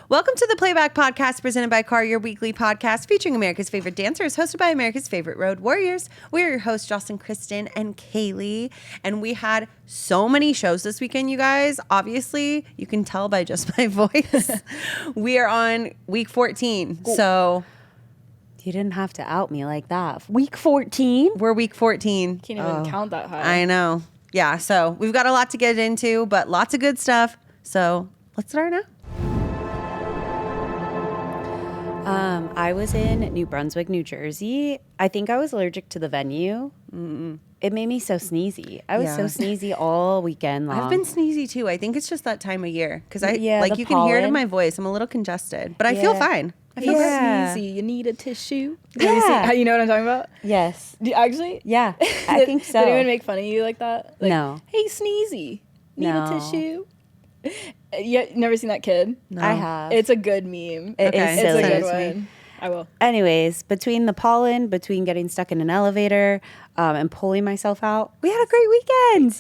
Welcome to the Playback podcast presented by Car, your weekly podcast featuring America's favorite dancers, hosted by America's favorite road warriors. We're your hosts, Jocelyn, Kristyn, and Kailey. And we had so many shows this weekend, you guys. Obviously, you can tell by just my voice. We are on week 14. Cool. So you didn't have to out me like that. Week 14? We're week 14. Can't even count that high. I know. Yeah, so we've got a lot to get into, but lots of good stuff. So let's start now. I was in New Brunswick, New Jersey. I think I was allergic to the venue. It made me so sneezy. I was so sneezy all weekend long. I've been sneezy too. I think it's just that time of year because you pollen. can hear it in my voice. I'm a little congested, but I feel fine. I feel sneezy. You need a tissue. Yeah. You know what I'm talking about? Yes. Actually? Yeah, I think so. Did anyone make fun of you like that? Like, no. Hey, sneezy. Need No. a tissue? You never seen that kid? No. I have. It's a good meme. It is silly. It's a good one. I will. Anyways, between the pollen, between getting stuck in an elevator, and pulling myself out, we had a great weekend.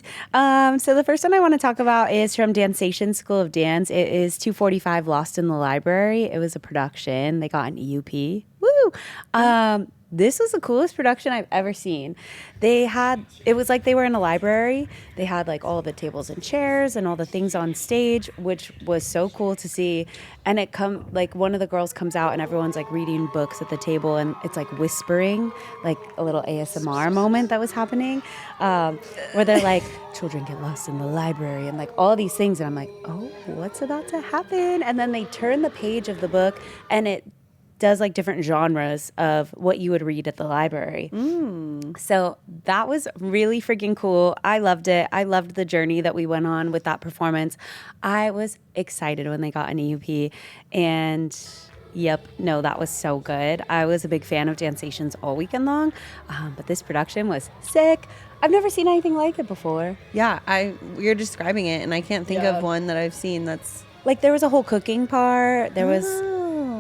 So the first one I want to talk about is from Dancation School of Dance. It is 245 Lost in the Library. It was a production. They got an EUP. Woo! This was the coolest production I've ever seen. It was like they were in a library. They had like all the tables and chairs and all the things on stage, which was so cool to see. And one of the girls comes out and everyone's like reading books at the table and it's like whispering, like a little ASMR moment that was happening, where they're like, children get lost in the library and like all these things. And I'm like, oh, what's about to happen? And then they turn the page of the book and it does like different genres of what you would read at the library. So that was really freaking cool. I loved it. I loved the journey that we went on with that performance. I was excited when they got an EUP and that was so good. I was a big fan of Dancations all weekend long, but this production was sick. I've never seen anything like it before. Yeah, you're describing it and I can't think of one that I've seen that's... Like there was a whole cooking part. There was...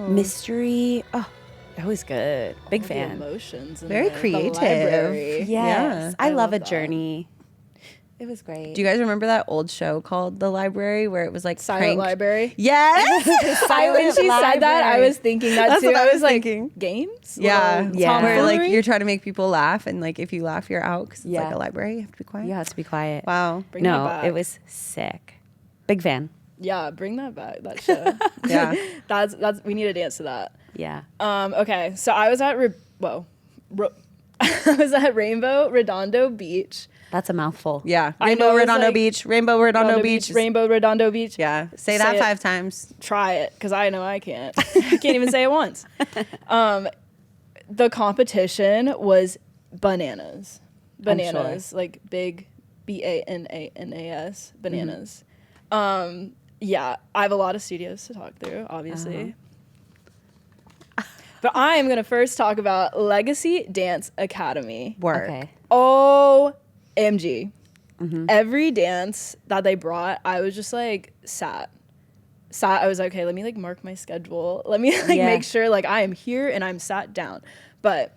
mystery. Oh, that was good. Big fan. Emotions. Very creative. Yes. I love a journey. It was great. Do you guys remember that old show called The Library where it was like Silent Library? Yes. When she said that, I was thinking that too. What I was like, thinking. Games? Yeah. Where like Tomfoolery? you're trying to make people laugh and like if you laugh, you're out because it's like a library. You have to be quiet. You have to be quiet. Wow. Bring that back. It was sick. Big fan. Yeah, bring that back, that show. Yeah. That's we need to dance to that. Yeah. Okay, so I was at I was at Rainbow Redondo Beach. That's a mouthful. Yeah. I Rainbow know, Redondo like, Beach. Rainbow Redondo Beach. Rainbow Redondo Beach. Yeah. Say that 5 times. Try it, because I know I can't. I can't even say it once. The competition was bananas. Bananas. Sure. Like big BANANAS. Bananas. Yeah, I have a lot of studios to talk through, obviously. But I am going to first talk about Legacy Dance Academy. Work. Okay. OMG. Every dance that they brought, I was just like sat. I was like, okay, let me like mark my schedule. Let me like make sure like I am here and I'm sat down. But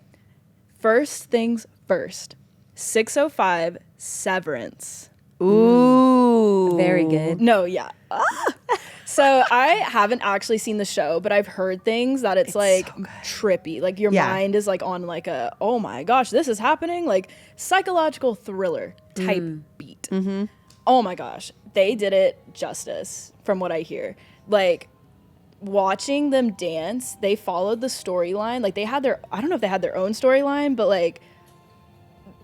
first things first, 605 Severance. Ooh. Very good. No, yeah. So I haven't actually seen the show, but I've heard things that it's like so trippy. Like your mind is like on like a, oh my gosh, this is happening. Like psychological thriller type beat. Oh my gosh. They did it justice from what I hear. Like watching them dance, they followed the storyline. Like they had I don't know if they had their own storyline, but like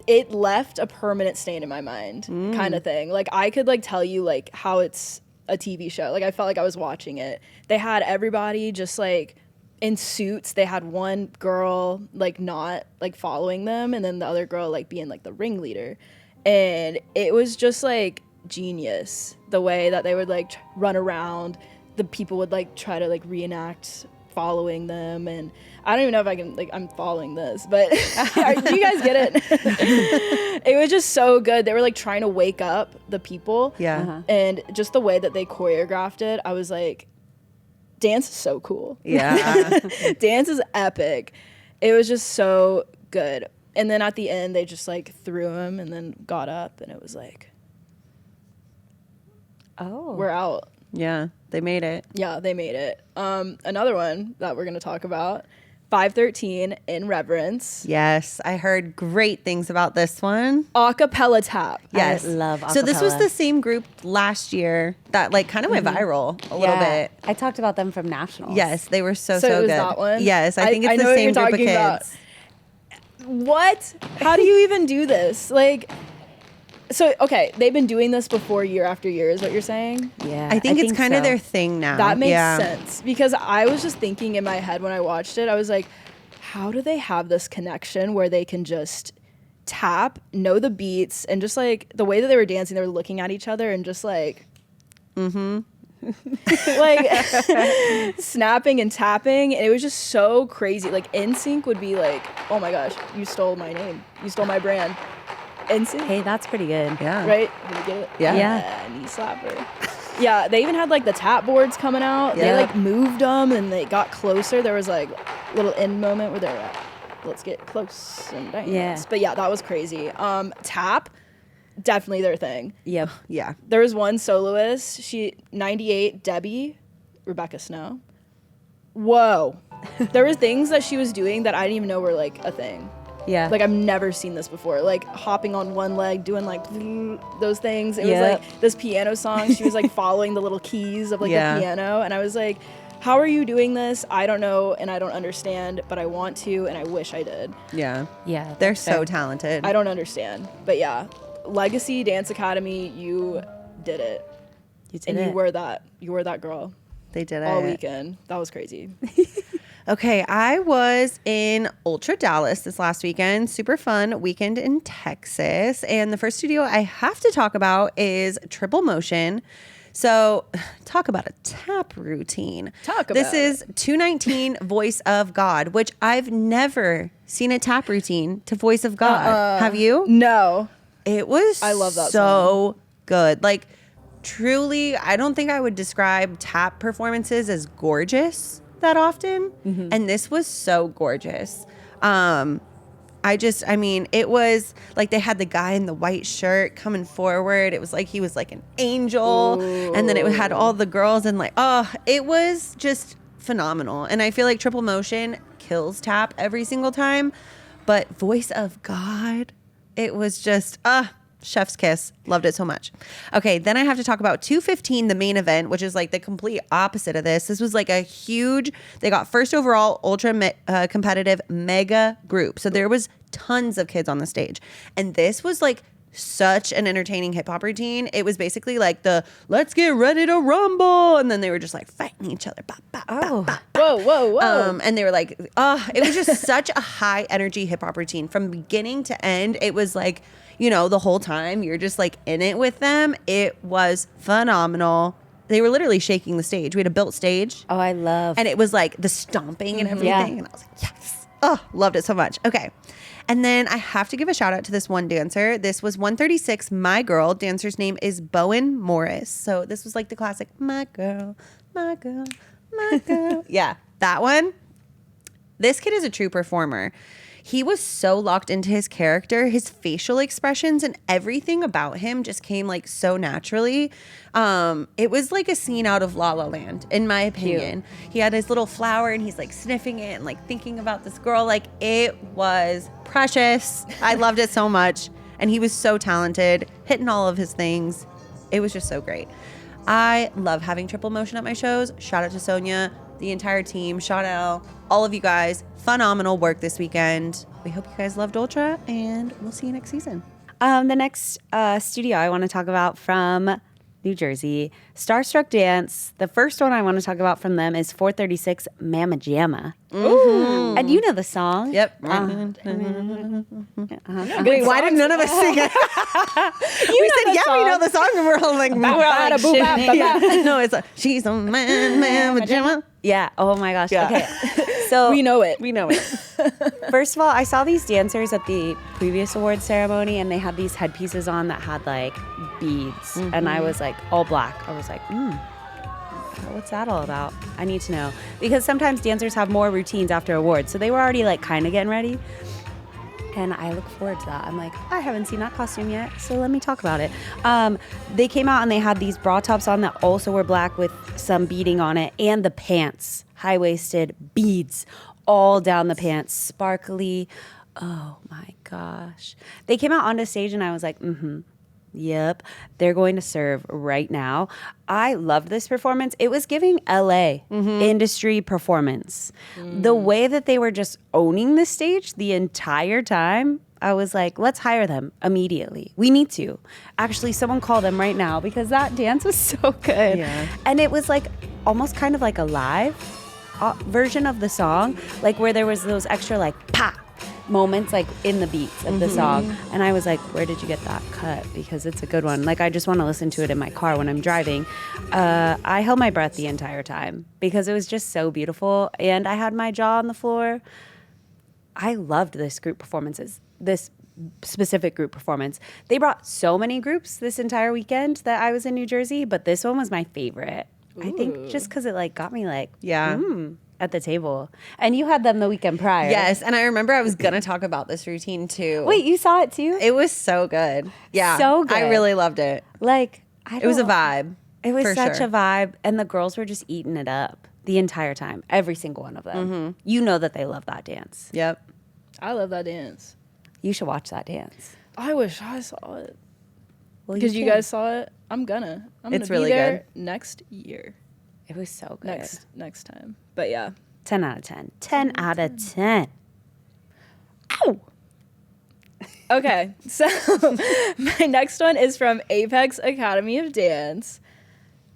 it left a permanent stain in my mind kind of thing. Like I could like tell you like how it's a TV show. Like I felt like I was watching it. They had everybody just like in suits. They had one girl like not like following them and then the other girl like being like the ringleader. And it was just like genius the way that they would like run around. The people would like try to like reenact following them, and I don't even know if I can like I'm following this, but do you guys get it? It was just so good. They were like trying to wake up the people, and just the way that they choreographed it, I was like, dance is so cool. Yeah. Dance is epic. It was just so good. And then at the end they just like threw him and then got up and it was like, oh, we're out. Yeah, they made it. Yeah, they made it. Another one that we're going to talk about, 513 in Reverence. Yes, I heard great things about this one. Acapella tap. Yes. I love acapella. So this was the same group last year that like kind of went viral a little bit. I talked about them from nationals. Yes, they were so it good. was that one? Yes, I think it's know the what same you're group of talking kids. about. What? How do you even do this? Like, so, okay, they've been doing this before year after year, is what you're saying? Yeah. I think it's kind of so. their thing now. That makes Yeah. sense. Because I was just thinking in my head when I watched it, I was like, how do they have this connection where they can just tap, know the beats, and just like the way that they were dancing, they were looking at each other and just like, like snapping and tapping. And it was just so crazy. Like NSYNC would be like, oh my gosh, you stole my name. You stole my brand. NSYNC. Hey, that's pretty good. Yeah. Right? Did you get it? Yeah. Knee slapper. Yeah, they even had like the tap boards coming out. They Yeah. like moved them and they got closer. There was like a little end moment where they were like, let's get close and dance. Yeah. But yeah, that was crazy. Tap, definitely their thing. Yep. Yeah. There was one soloist, 98, Debbie, Rebecca Snow. Whoa. There were things that she was doing that I didn't even know were like a thing. Yeah. Like I've never seen this before. Like hopping on one leg, doing like those things. It Yeah. was like this piano song. She was like following the little keys of like Yeah. the piano. And I was like, how are you doing this? I don't know and I don't understand, but I want to and I wish I did. Yeah. Yeah. They're that's so fair. talented. I don't understand. But yeah, Legacy Dance Academy, you did it. You did And it. you were that girl They did it all weekend. That was crazy. Okay, I was in Ultra Dallas this last weekend. Super fun weekend in Texas. And the first studio I have to talk about is Triple Motion. So, talk about a tap routine. This is 219 Voice of God, which I've never seen a tap routine to Voice of God. Have you? No. It was I love that so good. Like, truly, I don't think I would describe tap performances as gorgeous that often. And this was so gorgeous. I mean, it was like they had the guy in the white shirt coming forward. It was like he was like an angel. And then it had all the girls and like, oh, it was just phenomenal. And I feel like Triple Motion kills tap every single time. But Voice of God, it was just, chef's kiss. Loved it so much. Okay, then I have to talk about 215, the main event, which is like the complete opposite of this. This was like a huge, they got first overall ultra competitive mega group. So there was tons of kids on the stage. And this was like such an entertaining hip hop routine. It was basically like the let's get ready to rumble. And then they were just like fighting each other. Bah, bah, bah, bah. Whoa, whoa, whoa. And they were like, it was just such a high energy hip hop routine from beginning to end. It was like, you know, the whole time you're just like in it with them. It was phenomenal. They were literally shaking the stage. We had a built stage. Oh, I love. And it was like the stomping and everything. Yeah. And I was like, yes. Oh, loved it so much. Okay. And then I have to give a shout out to this one dancer. This was 136, My Girl. Dancer's name is Bowen Morris. So this was like the classic, my girl, my girl, my girl. Yeah, that one. This kid is a true performer. He was so locked into his character, his facial expressions and everything about him just came like so naturally. It was like a scene out of La La Land, in my opinion. He had his little flower and he's like sniffing it and like thinking about this girl. Like it was precious. I loved it so much. And he was so talented, hitting all of his things. It was just so great. I love having Triple Motion at my shows. Shout out to Sonia, the entire team, Chanel, all of you guys. Phenomenal work this weekend. We hope you guys loved Ultra, and we'll see you next season. The next studio I want to talk about from New Jersey, Starstruck Dance. The first one I want to talk about from them is 436 Mama Jamma. Ooh. And you know the song. Yep. Uh-huh. Wait, why did none of us sing it? We said, yeah, we know the song, and we're all like, no, it's she's a Mama Jamma. Yeah. Oh my gosh. Yeah. Okay. So We know it. We know it. first of all, I saw these dancers at the previous award ceremony, and they had these headpieces on that had like beads, and I was like all black. I was like, what's that all about? I need to know, because sometimes dancers have more routines after awards, so they were already like kind of getting ready. And I look forward to that. I'm like, I haven't seen that costume yet, so let me talk about it. They came out and they had these bra tops on that also were black with some beading on it, and the pants, high-waisted beads all down the pants, sparkly. Oh my gosh. They came out onto stage and I was like, yep, they're going to serve right now. I loved this performance. It was giving LA industry performance. The way that they were just owning the stage the entire time, I was like, let's hire them immediately. We need to. Actually, someone call them right now because that dance was so good. Yeah. And it was like almost kind of like a live version of the song, like where there was those extra like pa moments like in the beats of the song. And I was like, where did you get that cut? Because it's a good one. Like I just want to listen to it in my car when I'm driving. I held my breath the entire time because it was just so beautiful. And I had my jaw on the floor. I loved this specific group performance. They brought so many groups this entire weekend that I was in New Jersey, but this one was my favorite. I think just because it like got me like, at the table. And you had them the weekend prior. Yes, and I remember I was going to talk about this routine too. Wait, you saw it too? It was so good. Yeah. So good. I really loved it. Like, It was a vibe. It was for such sure. a vibe. And the girls were just eating it up the entire time. Every single one of them. You know that they love that dance. Yep. I love that dance. You should watch that dance. I wish I saw it. Well, Because you can. guys saw it. I'm gonna It's be really there next year. It was so good. Next time. But yeah. 10 out of 10. 10 out of 10. Ow! Okay, so my next one is from Apex Academy of Dance.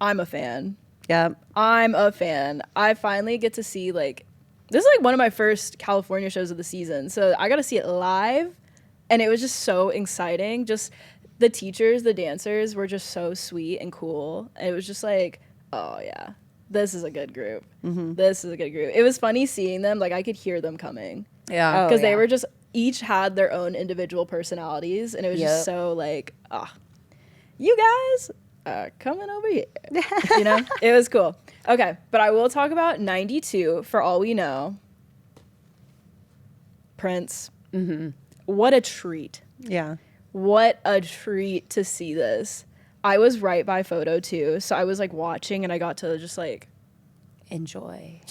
I'm a fan. Yep. I'm a fan. I finally get to see, like, this is like one of my first California shows of the season. So I got to see it live, and it was just so exciting. Just the teachers, the dancers were just so sweet and cool. And it was just like, oh, yeah, this is a good group. This is a good group. It was funny seeing them. Like, I could hear them coming. Yeah. Because they were just, each had their own individual personalities. And it was just so like, you guys are coming over here. You know? It was cool. Okay, but I will talk about 92, For All We Know. Prince. What a treat. Yeah. What a treat to see this. I was right by photo too, so I was like watching and I got to just like Enjoy.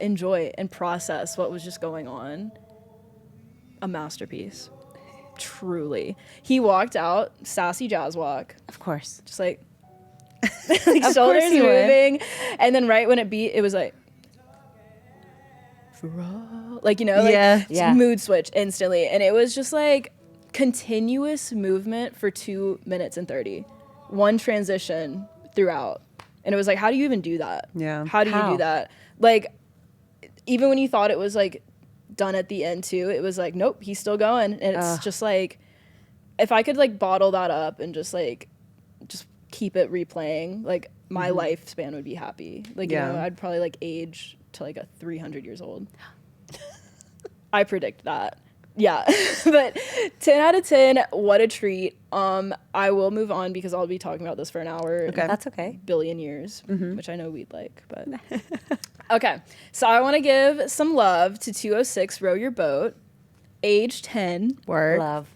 enjoy and process what was just going on. A masterpiece. Truly. He walked out, sassy jazz walk, Of course. just like, like shoulders he would. moving, and then right when it beat, it was like, like, you know, like Yeah. mood switch instantly, and it was just like continuous movement for 2 minutes and 30, one transition throughout, and it was like, how do you even do that? Yeah. How do you do that? Like, even when you thought it was like done at the end too, it was like, nope, he's still going, and it's just like, if I could like bottle that up and just keep it replaying, like my lifespan would be happy. Like, you know, I'd probably like age to like a 300 years old. I predict that. Yeah. But 10 out of 10, what a treat. I will move on because I'll be talking about this for an hour. Okay. That's okay. Billion years, which I know we'd like, but okay. So I want to give some love to 206 Row Your Boat, age 10. Word. Love.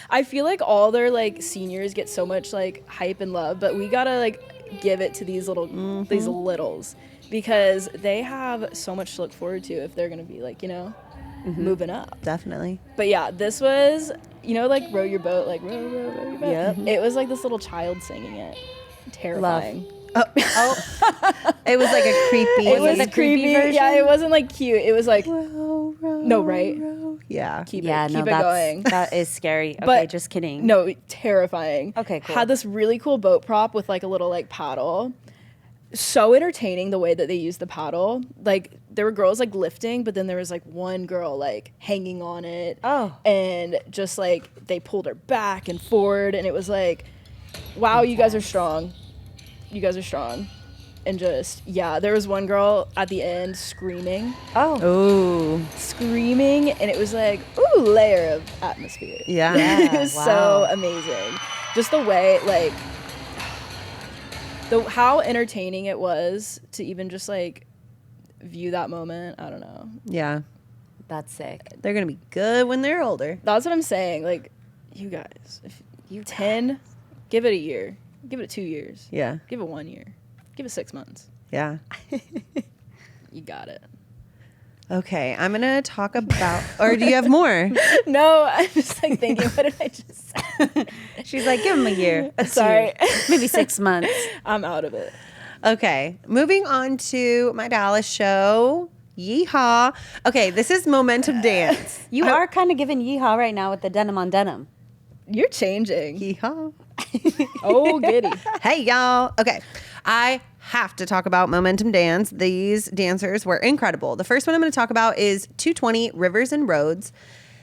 I feel like all their like seniors get so much like hype and love, but we gotta like give it to these these littles, because they have so much to look forward to if they're gonna be like, you know, moving up. Definitely. But yeah, this was, you know, like Row Your Boat, like row your boat. Yep. It was like this little child singing it. Terrifying. It was like a creepy. It was the creepy creepy. version? Yeah, it wasn't like cute. It was like, Row, row, no, right? row. Yeah. Keep Yeah, it no, going. that is scary. Okay, But- just kidding. No, terrifying. Okay, cool. Had this really cool boat prop with like a little like paddle. So entertaining the way that they used the paddle. Like there were girls like lifting, but then there was like one girl like hanging on it. Oh. And just like they pulled her back and forward, and it was like, wow, you guys are strong. You guys are strong. And just, yeah, there was one girl at the end screaming, Oh. Ooh. and it was like, ooh, layer of atmosphere. Yeah. It was wow. so amazing. Just the way, like, how entertaining it was to even just like view that moment. I don't know. Yeah. That's sick. They're going to be good when they're older. That's what I'm saying. Like, you guys, if you 10, give it a year. Give it 2 years. Yeah. Give it 1 year. Give it 6 months. Yeah. You got it. Okay, I'm going to talk about, or do you have more? No, I'm just like thinking, what did I just say? She's like, give him a year. Sorry. Maybe 6 months. I'm out of it. Okay, moving on to my Dallas show. Yeehaw. Okay, this is Momentum Dance. You are kind of giving yeehaw right now with the denim on denim. You're changing. Yeehaw. Oh, giddy. Hey, y'all. Okay, I have to talk about Momentum Dance. These dancers were incredible. The first one I'm going to talk about is 220 Rivers and Roads.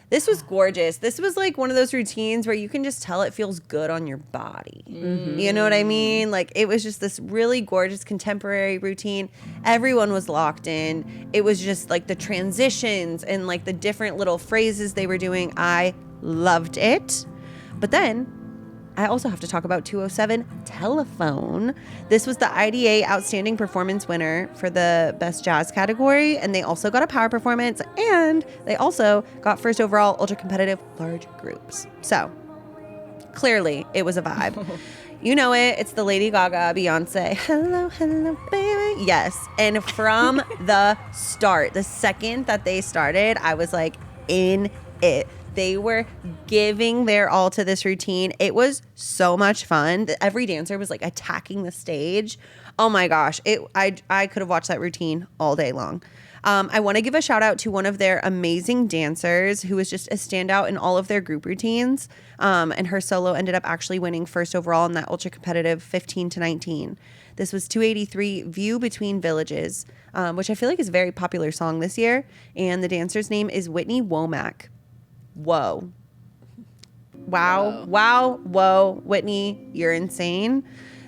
This was gorgeous. This was like one of those routines where you can just tell it feels good on your body. Mm-hmm. You know what I mean? Like, it was just this really gorgeous contemporary routine. Everyone was locked in. It was just like the transitions and like the different little phrases they were doing. I loved it. But then I also have to talk about 207 Telephone. This was the IDA Outstanding Performance winner for the Best Jazz category, and they also got a power performance, and they also got first overall ultra competitive large groups. So clearly it was a vibe. You know it. It's the Lady Gaga, Beyonce. Hello, hello, baby. Yes. And from the start, the second that they started, I was like in it. They were giving their all to this routine. It was so much fun. Every dancer was like attacking the stage. Oh my gosh. I could have watched that routine all day long. I want to give a shout out to one of their amazing dancers who was just a standout in all of their group routines. And her solo ended up actually winning first overall in that ultra competitive 15 to 19. This was 283 View Between Villages, which I feel like is a very popular song this year. And the dancer's name is Whitney Womack. Whoa. Whoa. Whitney, you're insane.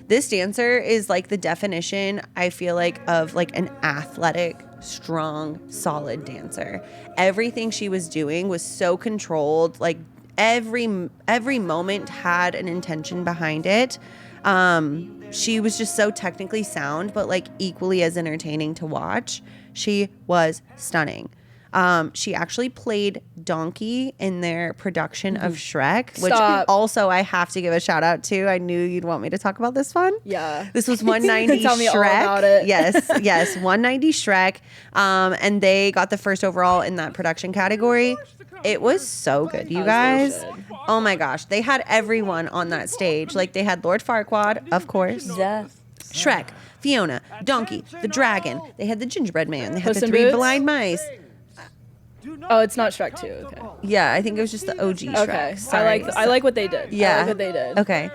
This dancer is like the definition, I feel like, of like an athletic, strong, solid dancer. Everything she was doing was so controlled. Like every moment had an intention behind it. She was just so technically sound, but like equally as entertaining to watch. She was stunning. She actually played Donkey in their production of Shrek, which also I have to give a shout out to. I knew you'd want me to talk about this one. Yeah. This was 190 Tell me Shrek. all about it. Yes, 190 Shrek. And they got the first overall in that production category. It was so good, you guys. So oh my gosh. They had everyone on that stage. Like they had Lord Farquaad, of course. Shrek, Fiona, Donkey, the Dragon. They had the Gingerbread Man. They had Puss the in 3 Boots? Blind Mice. Oh, it's not Shrek 2. Okay. Yeah, I think it was just the OG Shrek. Okay. Sorry. I like what they did. Yeah. I like what they did. Okay.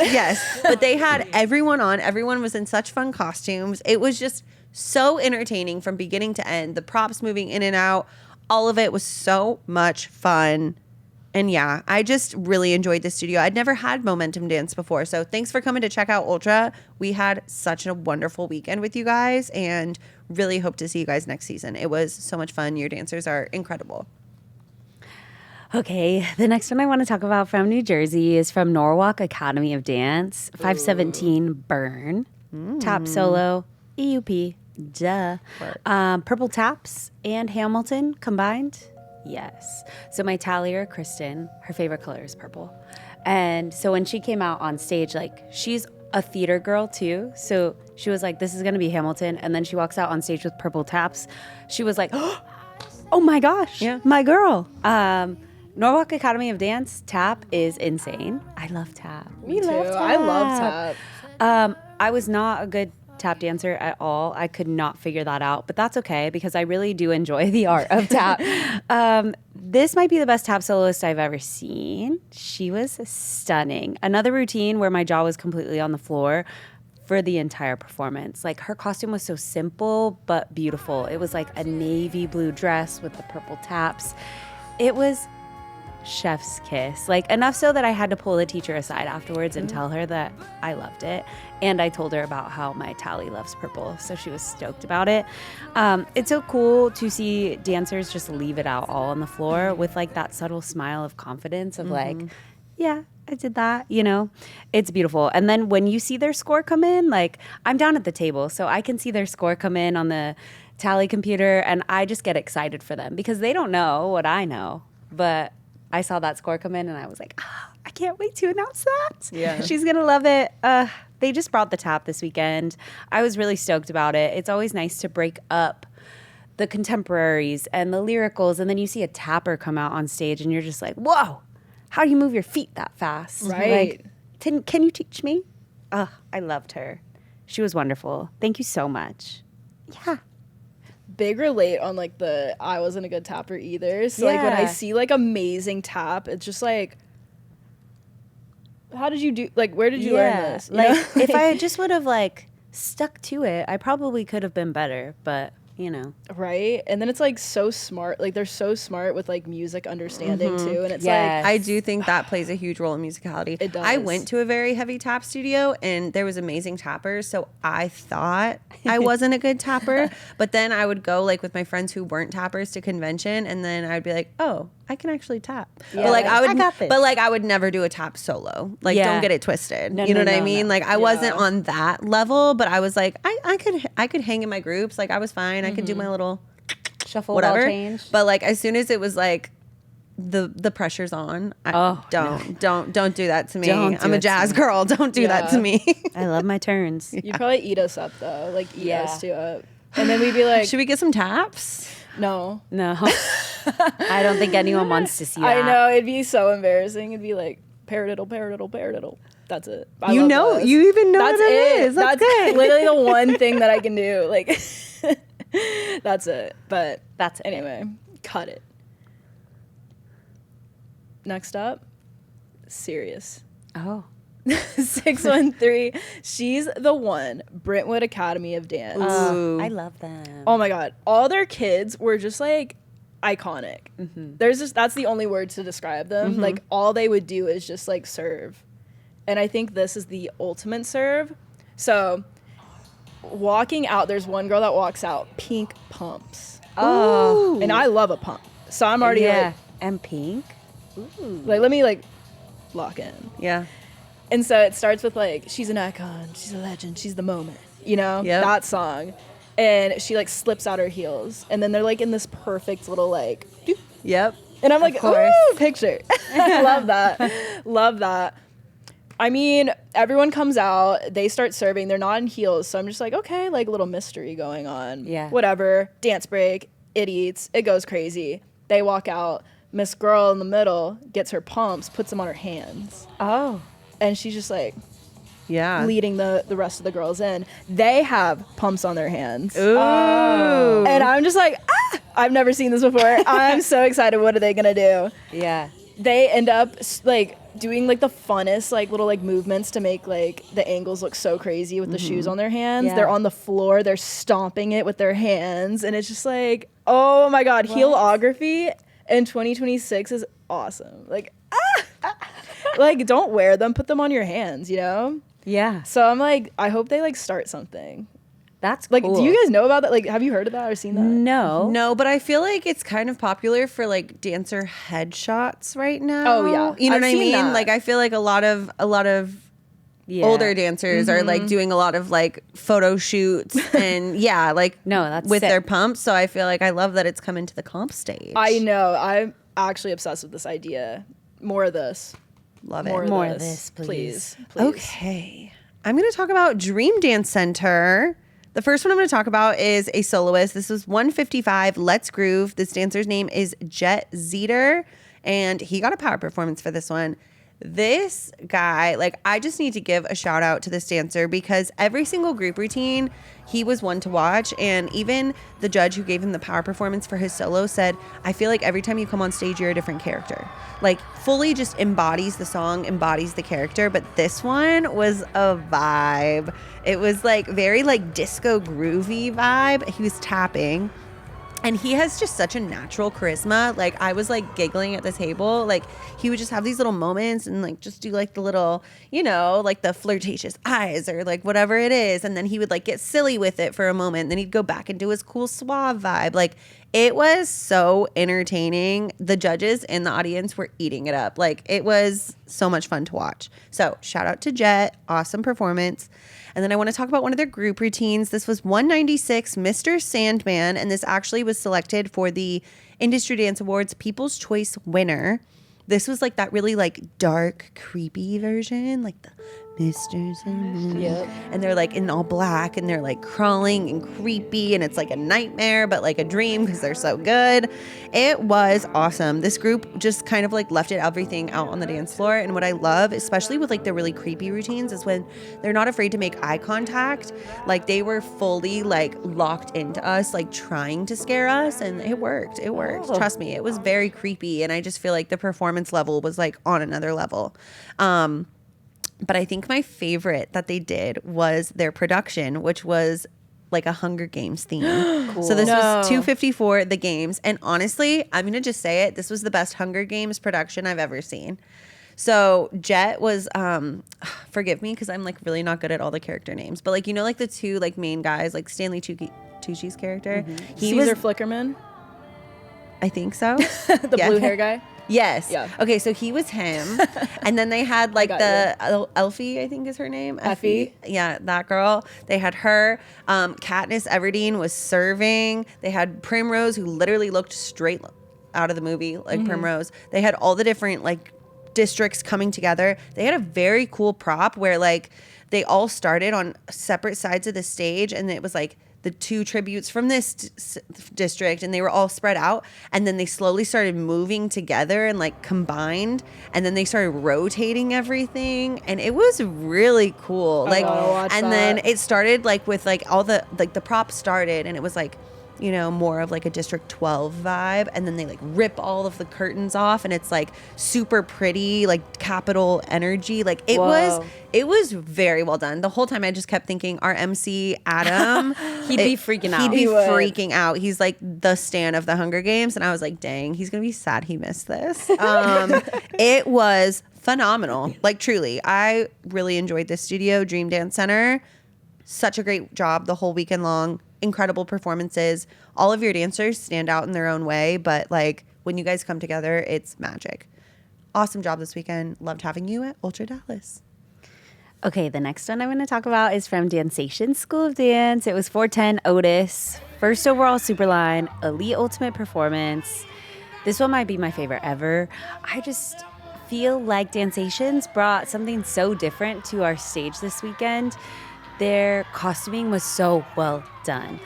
Yes. But they had everyone on. Everyone was in such fun costumes. It was just so entertaining from beginning to end. The props moving in and out. All of it was so much fun. And yeah, I just really enjoyed the studio. I'd never had Momentum Dance before. So thanks for coming to check out Ultra. We had such a wonderful weekend with you guys and really hope to see you guys next season. It was so much fun. Your dancers are incredible. Okay, the next one I want to talk about from New Jersey is from Norwalk Academy of Dance, 517 Burn, Tap Solo, EUP, duh. Purple Taps and Hamilton combined. Yes. So my tallier, Kristyn, her favorite color is purple. And so when she came out on stage, like she's a theater girl too. So she was like, this is going to be Hamilton. And then she walks out on stage with Purple Taps. She was like, oh my gosh, my girl. Norwalk Academy of Dance, Tap is insane. I love Tap. Me too. I love Tap. I was not a good tap dancer at all. I could not figure that out, but that's okay because I really do enjoy the art of tap. This might be the best tap soloist I've ever seen. She was stunning. Another routine where my jaw was completely on the floor for the entire performance. Like her costume was so simple but beautiful. It was like a navy blue dress with the purple taps. It was chef's kiss. Like enough so that I had to pull the teacher aside afterwards and tell her that I loved it. And I told her about how my tally loves purple. So she was stoked about it. It's so cool to see dancers just leave it out all on the floor with like that subtle smile of confidence of like, yeah, I did that, you know. It's beautiful. And then when you see their score come in, like I'm down at the table, so I can see their score come in on the tally computer, and I just get excited for them because they don't know what I know. But I saw that score come in and I was like, I can't wait to announce that. Yeah. She's going to love it. They just brought the tap this weekend. I was really stoked about it. It's always nice to break up the contemporaries and the lyricals, and then you see a tapper come out on stage and you're just like, whoa, how do you move your feet that fast? Right. Like, can you teach me? I loved her. She was wonderful. Thank you so much. Yeah. Big relate on like the I wasn't a good tapper either. So like when I see like amazing tap, it's just like, how did you do, like where did you learn this? You Like know? if I just would have like stuck to it, I probably could have been better, but you know. Right? And then it's like so smart. Like they're so smart with like music understanding too. And it's Yes. I do think that plays a huge role in musicality. It does. I went to a very heavy tap studio and there was amazing tappers, so I thought I wasn't a good tapper, but then I would go like with my friends who weren't tappers to convention, and then I would be like, "Oh, I can actually tap." Yeah, but like like, I got this. but like I would never do a tap solo. Like Yeah. don't get it twisted. No, you know no, what I no, mean? no. Like I wasn't on that level, but I was like I could hang in my groups. Like I was fine. I could do my little Shuffle whatever. ball change. But like as soon as it was like the pressure's on, don't do that to me. Don't do I'm a it to jazz me. girl. Don't do that to Yeah. me. I love my turns. You probably eat us up though. Like eat Yeah. us too up. And then we'd be like, Should we get some taps? no. No. I don't think anyone wants to see that. I know, it'd be so embarrassing. It'd be like paradiddle, paradiddle, paradiddle. That's it. I You love know, those. you even know That's what it it. is. That's good. literally the one thing that I can do. Like, that's it. But That's it. anyway, cut it. Next up, Serious. Oh. 613. She's the one. Brentwood Academy of Dance. Ooh. I love them. Oh my God. All their kids were just like iconic. There's just, that's the only word to describe them. Like all they would do is just like serve. And I think this is the ultimate serve. So walking out, there's one girl that walks out, pink pumps. Oh. And I love a pump. So I'm already Yeah. And pink. like, let me like lock in. Yeah. And so it starts with like, she's an icon, she's a legend, she's the moment, you know, Yep. that song. And she like slips out her heels. And then they're like in this perfect little like, doop. Yep. And I'm like, course. ooh, picture. I love that. Love that. I mean, everyone comes out, they start serving, they're not in heels. So I'm just like, okay, like a little mystery going on. Yeah. Whatever. Dance break, it eats, it goes crazy. They walk out. Miss Girl in the middle gets her pumps, puts them on her hands. Oh. And she's just like Yeah. leading the rest of the girls in. They have pumps on their hands. Ooh. And I'm just like, I've never seen this before. I'm so excited. What are they going to do? Yeah. They end up like doing like the funnest like little like movements to make like the angles look so crazy with the shoes on their hands. Yeah. They're on the floor, they're stomping it with their hands, and it's just like, oh my God, heelography in 2026 is awesome. Like, like don't wear them, put them on your hands, you know? Yeah. So I'm like, I hope they like start something. That's Like, cool. do you guys know about that? Like, have you heard of that or seen that? No. No, but I feel like it's kind of popular for like dancer headshots right now. Oh, yeah. You know I've what I seen mean? that. Like I feel like a lot of Yeah. older dancers are like doing a lot of like photo shoots and yeah, like No, that's with sick. their pumps. So I feel like I love that it's coming to the comp stage. I know. I'm actually obsessed with this idea. More of this. love More, it. More of of this, this, please. Okay. I'm going to talk about Dream Dance Center. The first one I'm going to talk about is a soloist. This was 155, Let's Groove. This dancer's name is Jete, and he got a power performance for this one. This guy, like, I just need to give a shout out to this dancer because every single group routine, he was one to watch. And even the judge who gave him the power performance for his solo said, I feel like every time you come on stage, you're a different character. Like, fully just embodies the song, embodies the character. But this one was a vibe. It was like very like disco groovy vibe. He was tapping. And he has just such a natural charisma. Like, I was like giggling at the table. Like, he would just have these little moments and like just do like the little, you know, like the flirtatious eyes or like whatever it is. And then he would like get silly with it for a moment. And then he'd go back and do his cool suave vibe. Like, It was so entertaining. The judges in the audience were eating it up. Like, it was so much fun to watch. So shout out to Jete. Awesome performance. And then I want to talk about one of their group routines. This was 196 Mr. Sandman, and this actually was selected for the Industry Dance Awards People's Choice winner. This was like that really like dark, creepy version, like the Mr. Sandman. Yep. And they're like in all black and they're like crawling and creepy and it's like a nightmare but like a dream because they're so good. It was awesome. This group just kind of like left everything out on the dance floor. And what I love, especially with like the really creepy routines, is when they're not afraid to make eye contact. Like they were fully like locked into us, like trying to scare us, and it worked. It worked. Oh. Trust me, it was very creepy. And I just feel like the performance level was like on another level. But I think my favorite that they did was their production, which was like a Hunger Games theme. Cool. So this No. was 254, the games. And honestly, I'm going to just say it. This was the best Hunger Games production I've ever seen. So Jete was, forgive me because I'm like really not good at all the character names. But like, you know, like the two like main guys, like Stanley Tucci's character. He Caesar was, Flickerman, I think so. the Yeah. blue hair guy. Yes. Yeah. Okay, so he was him. And then they had like got the Elfie, I think is her name. Effie. Yeah, that girl. They had her. Katniss Everdeen was serving. They had Primrose, who literally looked straight out of the movie, like Primrose. They had all the different like districts coming together. They had a very cool prop where like they all started on separate sides of the stage, and it was like the two tributes from this district, and they were all spread out, and then they slowly started moving together and like combined, and then they started rotating everything, and it was really cool. Like, gotta watch and that. then it started like with like all the like the props started, and it was like, you know, more of like a District 12 vibe, and then they like rip all of the curtains off, and it's like super pretty, like Capitol energy. Like it was very well done. The whole time I just kept thinking our MC Adam, He'd be freaking out. He'd be He would. freaking out. He's like the stan of the Hunger Games, and I was like, dang, he's gonna be sad he missed this. It was phenomenal. Like truly, I really enjoyed this studio, Dream Dance Center. Such a great job the whole weekend long. Incredible performances. All of your dancers stand out in their own way, but like when you guys come together, it's magic. Awesome job this weekend. Loved having you at Ultra Dallas. Okay, the next one I'm going to talk about is from Dancation School of Dance. It was 410 Otis, first overall Superline, elite ultimate performance. This one might be my favorite ever. I just feel like Dancations brought something so different to our stage this weekend. Their costuming was so well done.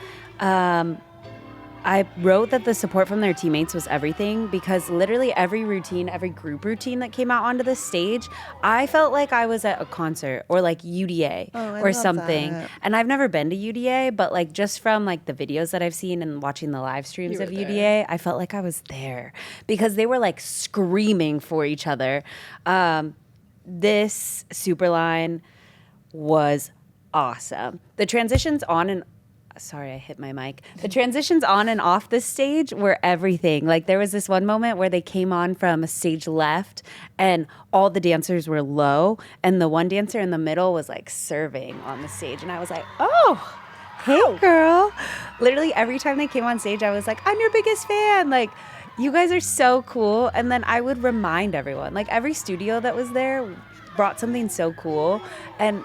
I wrote that the support from their teammates was everything, because literally every routine, every group routine that came out onto the stage, I felt like I was at a concert or like UDA I or love something. that. And I've never been to UDA, but like just from like the videos that I've seen and watching the live streams You were of there. UDA, I felt like I was there because they were like screaming for each other. This Superline was awesome. The transitions on and sorry, I hit my mic. The transitions on and off the stage were everything. Like there was this one moment where they came on from stage left and all the dancers were low, and the one dancer in the middle was like serving on the stage, and I was like, "Oh, hey girl." Literally every time they came on stage, I was like, "I'm your biggest fan." Like, you guys are so cool. And then I would remind everyone, like every studio that was there brought something so cool. And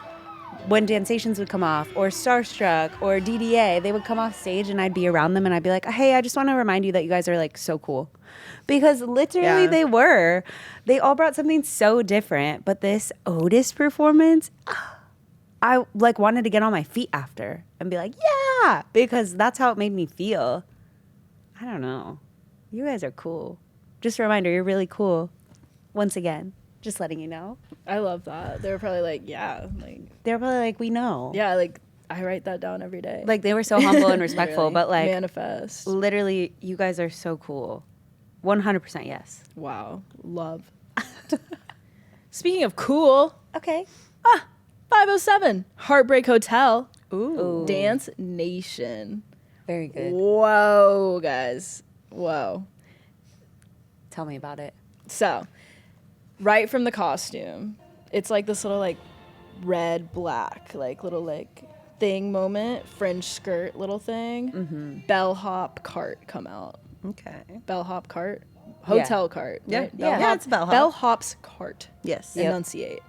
when Dancations would come off, or Starstruck, or DDA, they would come off stage and I'd be around them and I'd be like, hey, I just want to remind you that you guys are like so cool. Because literally Yeah. they were. They all brought something so different. But this Otis performance, I like wanted to get on my feet after and be like, yeah, because that's how it made me feel. I don't know. You guys are cool. Just a reminder, you're really cool. Once again, just letting you know. I love that. They were probably like, yeah, like, They're probably like, we know. yeah, like I write that down every day. Like they were so humble and respectful, Literally. but like manifest. literally, you guys are so cool. 100% yes. Wow, love. Speaking of cool, Okay. 507 Heartbreak Hotel, Ooh. Dance Nation. Very good. Whoa, guys. Whoa. Tell me about it. So, right from the costume, it's like this little like red, black, like little like thing moment, fringe skirt little thing, bellhop cart come out. Okay. Bellhop cart, hotel cart. Yeah, right? yeah, it's bellhop. Bellhop's cart. Yes. Enunciate.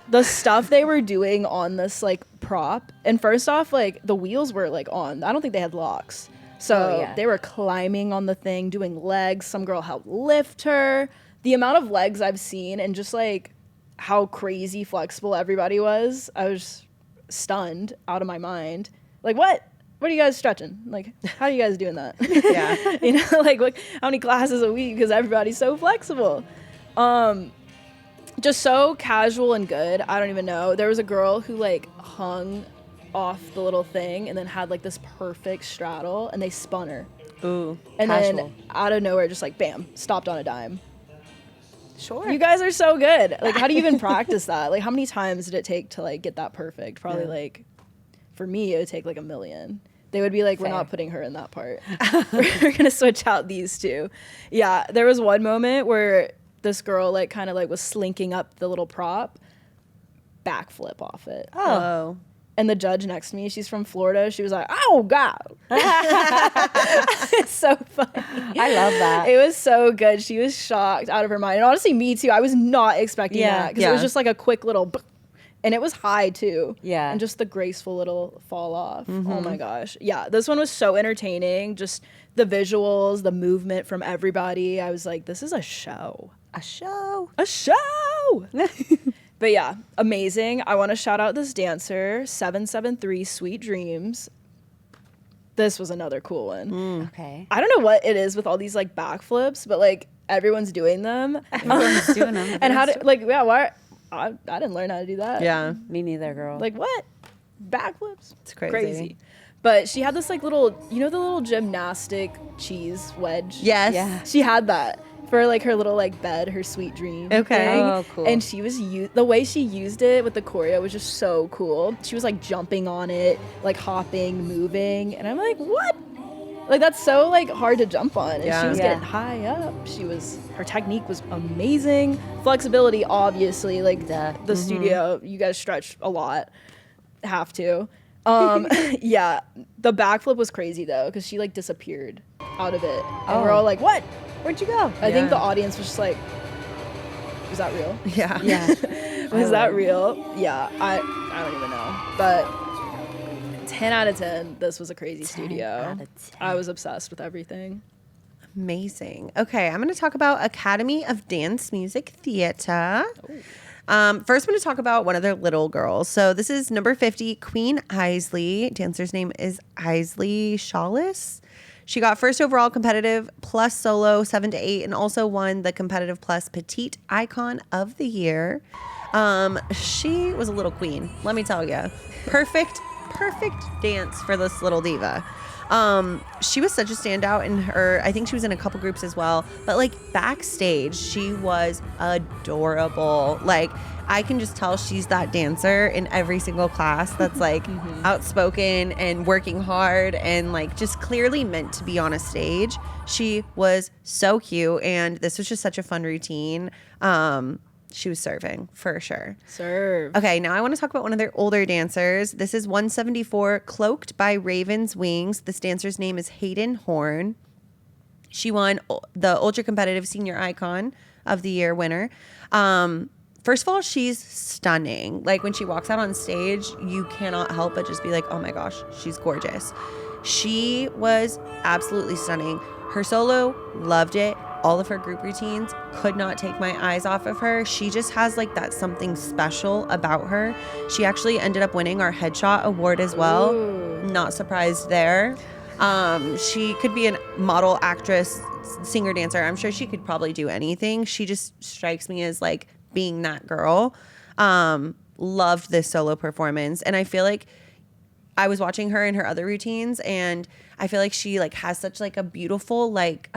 The stuff they were doing on this like prop, and first off, like the wheels were like on. I don't think they had locks, so they were climbing on the thing, doing legs. Some girl helped lift her. The amount of legs I've seen, and just like how crazy flexible everybody was, I was stunned out of my mind. Like, what are you guys stretching? Like, how are you guys doing that? Yeah. You know, like how many classes a week? Because everybody's so flexible. Just so casual and good. I don't even know. There was a girl who like hung off the little thing and then had like this perfect straddle, and they spun her. Ooh. And casual. then out of nowhere, just like bam, stopped on a dime. Sure. You guys are so good. Like, how do you even practice that? Like, how many times did it take to like get that perfect? Probably like, for me, it would take like a million. They would be like, we're not putting her in that part. We're gonna switch out these two. Yeah, there was one moment where this girl like kind of like was slinking up the little prop, backflip off it. Oh. And the judge next to me, she's from Florida. She was like, "Oh God!" It's so funny. I love that. It was so good. She was shocked out of her mind, and honestly, me too. I was not expecting that because it was just like a quick little, and it was high too. Yeah. And just the graceful little fall off. Oh my gosh. Yeah, this one was so entertaining. Just the visuals, the movement from everybody. I was like, this is a show. A show. A show. But yeah, amazing. I want to shout out this dancer, 773 Sweet Dreams. This was another cool one. Okay. I don't know what it is with all these like backflips, but like everyone's doing them. Everyone's doing them. And how to like, yeah, why? I didn't learn how to do that. Yeah. Me neither, girl. Like what? Backflips? It's crazy. But she had this like little, you know, the little gymnastic cheese wedge? Yes. Yeah. She had that for like her little like bed, her sweet dream. Okay. thing. Oh, cool. And she was the way she used it with the choreo was just so cool. She was like jumping on it, like hopping, moving, and I'm like, what? Like that's so like hard to jump on. And she was getting high up. Her technique was amazing. Flexibility, obviously, like the studio, you guys stretch a lot. Have to. Yeah, the backflip was crazy though, because she like disappeared out of it. And we're all like, what? Where'd you go? I think the audience was just like, was that real? Yeah. Yeah. Was that real? Yeah, I don't even know. But 10 out of 10, this was a crazy studio. out of 10. I was obsessed with everything. Amazing. Okay, I'm going to talk about Academy of Dance Music Theater. First, I'm going to talk about one of their little girls. So this is number 50, Queen Isley. Dancer's name is Isley Shawless. She got first overall competitive plus solo 7 to 8 and also won the competitive plus petite icon of the year. She was a little queen, let me tell you. Perfect dance for this little diva. She was such a standout in her, I think she was in a couple groups as well, but like backstage, she was adorable. Like I can just tell she's that dancer in every single class that's like outspoken and working hard and like just clearly meant to be on a stage. She was so cute and this was just such a fun routine. She was serving for sure. Serve. Okay, now I want to talk about one of their older dancers. This is 174, Cloaked by Raven's Wings. This dancer's name is Hayden Horn. She won the Ultra Competitive Senior Icon of the Year winner. First of all, she's stunning. Like when she walks out on stage, you cannot help but just be like, oh my gosh, she's gorgeous. She was absolutely stunning. Her solo, loved it. All of her group routines, could not take my eyes off of her. She just has like that something special about her. She actually ended up winning our Headshot Award as well. Ooh. Not surprised there. She could be a model, actress, singer, dancer. I'm sure she could probably do anything. She just strikes me as like being that girl. Loved this solo performance. And I feel like I was watching her in her other routines and I feel like she like has such like a beautiful like